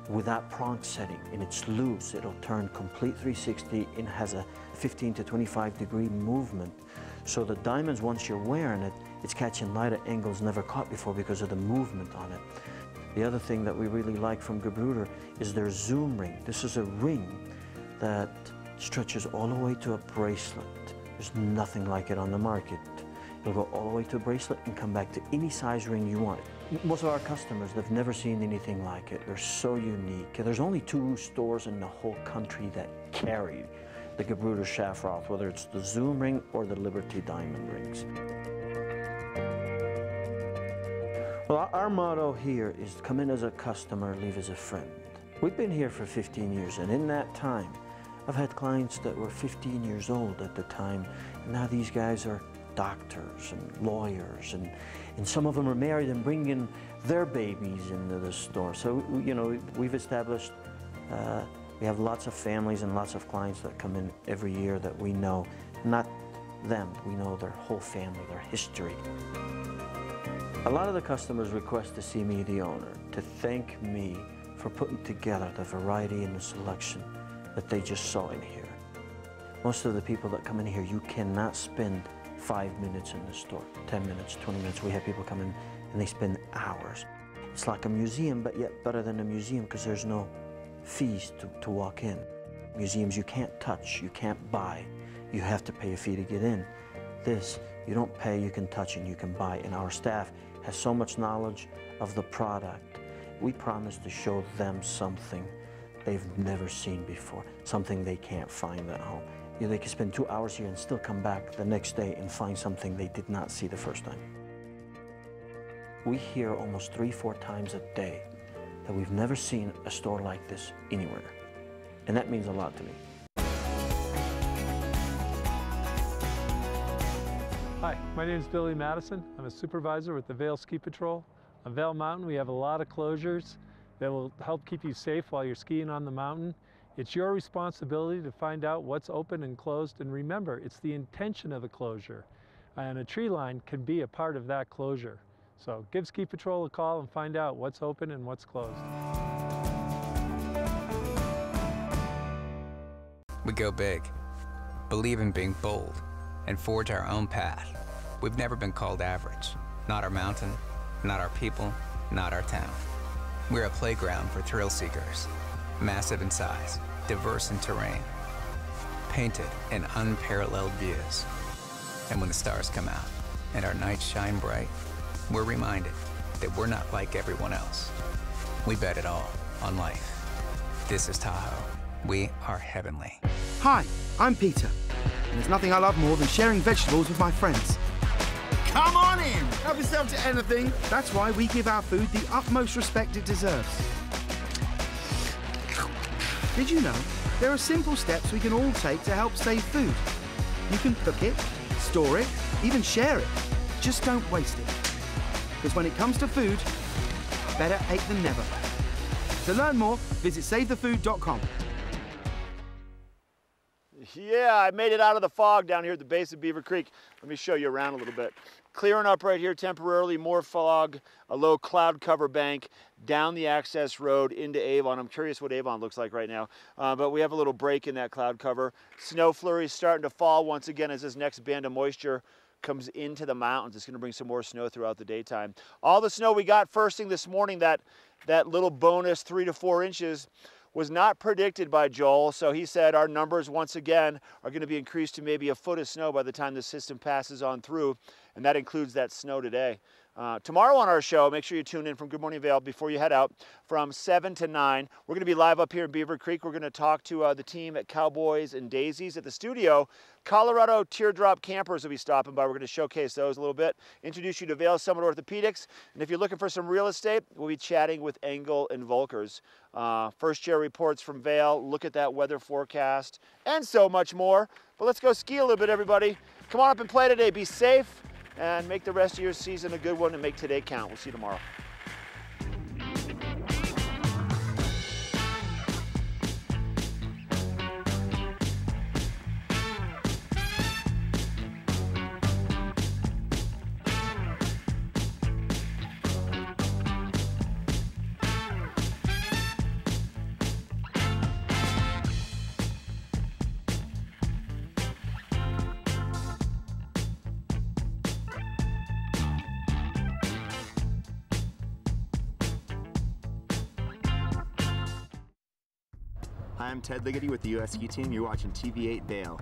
without prong setting, and it's loose. It'll turn complete 360 and has a 15 to 25 degree movement. So the diamonds, once you're wearing it, it's catching light at angles never caught before because of the movement on it. The other thing that we really like from Gebrüder is their zoom ring. This is a ring that stretches all the way to a bracelet. There's nothing like it on the market. It'll go all the way to a bracelet and come back to any size ring you want. Most of our customers, they've never seen anything like it. They're so unique. There's only 2 stores in the whole country that carry the Gebrüder Schafroth, whether it's the zoom ring or the Liberty diamond rings. Well, our motto here is come in as a customer, leave as a friend. We've been here for 15 years, and in that time, I've had clients that were 15 years old at the time, and now these guys are doctors and lawyers, and some of them are married and bringing their babies into the store. So, you know, we've established, we have lots of families and lots of clients that come in every year that we know, not them, we know their whole family, their history. A lot of the customers request to see me, the owner, to thank me for putting together the variety and the selection that they just saw in here. Most of the people that come in here, you cannot spend 5 minutes in the store, 10 minutes, 20 minutes. We have people come in and they spend hours. It's like a museum, but yet better than a museum because there's no fees to walk in. Museums you can't touch, you can't buy. You have to pay a fee to get in. This, you don't pay, you can touch and you can buy. And our staff has so much knowledge of the product. We promise to show them something they've never seen before, something they can't find at home. You know, they can spend 2 hours here and still come back the next day and find something they did not see the first time. We hear almost 3-4 times a day that we've never seen a store like this anywhere. And that means a lot to me. Hi, my name is Billy Madison. I'm a supervisor with the Vail Ski Patrol. On Vail Mountain, we have a lot of closures that will help keep you safe while you're skiing on the mountain. It's your responsibility to find out what's open and closed, and remember, it's the intention of the closure. And a tree line can be a part of that closure. So give Ski Patrol a call and find out what's open and what's closed. We go big, believe in being bold, and forge our own path. We've never been called average. Not our mountain, not our people, not our town. We're a playground for thrill seekers, massive in size, diverse in terrain, painted in unparalleled views. And when the stars come out and our nights shine bright, we're reminded that we're not like everyone else. We bet it all on life. This is Tahoe. We are heavenly. Hi, I'm Peter, and there's nothing I love more than sharing vegetables with my friends. Come on in! Help yourself to anything. That's why we give our food the utmost respect it deserves. Did you know there are simple steps we can all take to help save food? You can cook it, store it, even share it. Just don't waste it. Because when it comes to food, better late than never. To learn more, visit SaveTheFood.com. Yeah, I made it out of the fog down here at the base of Beaver Creek. Let me show you around a little bit. Clearing up right here temporarily, more fog, a low cloud cover bank, down the access road into Avon. I'm curious what Avon looks like right now, but we have a little break in that cloud cover. Snow flurries starting to fall once again as this next band of moisture comes into the mountains. It's going to bring some more snow throughout the daytime. All the snow we got first thing this morning, that little bonus 3 to 4 inches, was not predicted by Joel, so he said our numbers once again are going to be increased to maybe a foot of snow by the time the system passes on through, and that includes that snow today. Tomorrow on our show, make sure you tune in from Good Morning Vail before you head out from 7 to 9. We're going to be live up here in Beaver Creek. We're going to talk to the team at Cowboys and Daisies at the studio. Colorado Teardrop Campers will be stopping by. We're going to showcase those a little bit, introduce you to Vail Summit Orthopedics, and if you're looking for some real estate, we'll be chatting with Engel and Volkers. First chair reports from Vail, look at that weather forecast, and so much more. But let's go ski a little bit, everybody. Come on up and play today. Be safe and make the rest of your season a good one and make today count. We'll see you tomorrow. Hi, I'm Ted Ligety with the US Ski Team. You're watching TV8 Vail.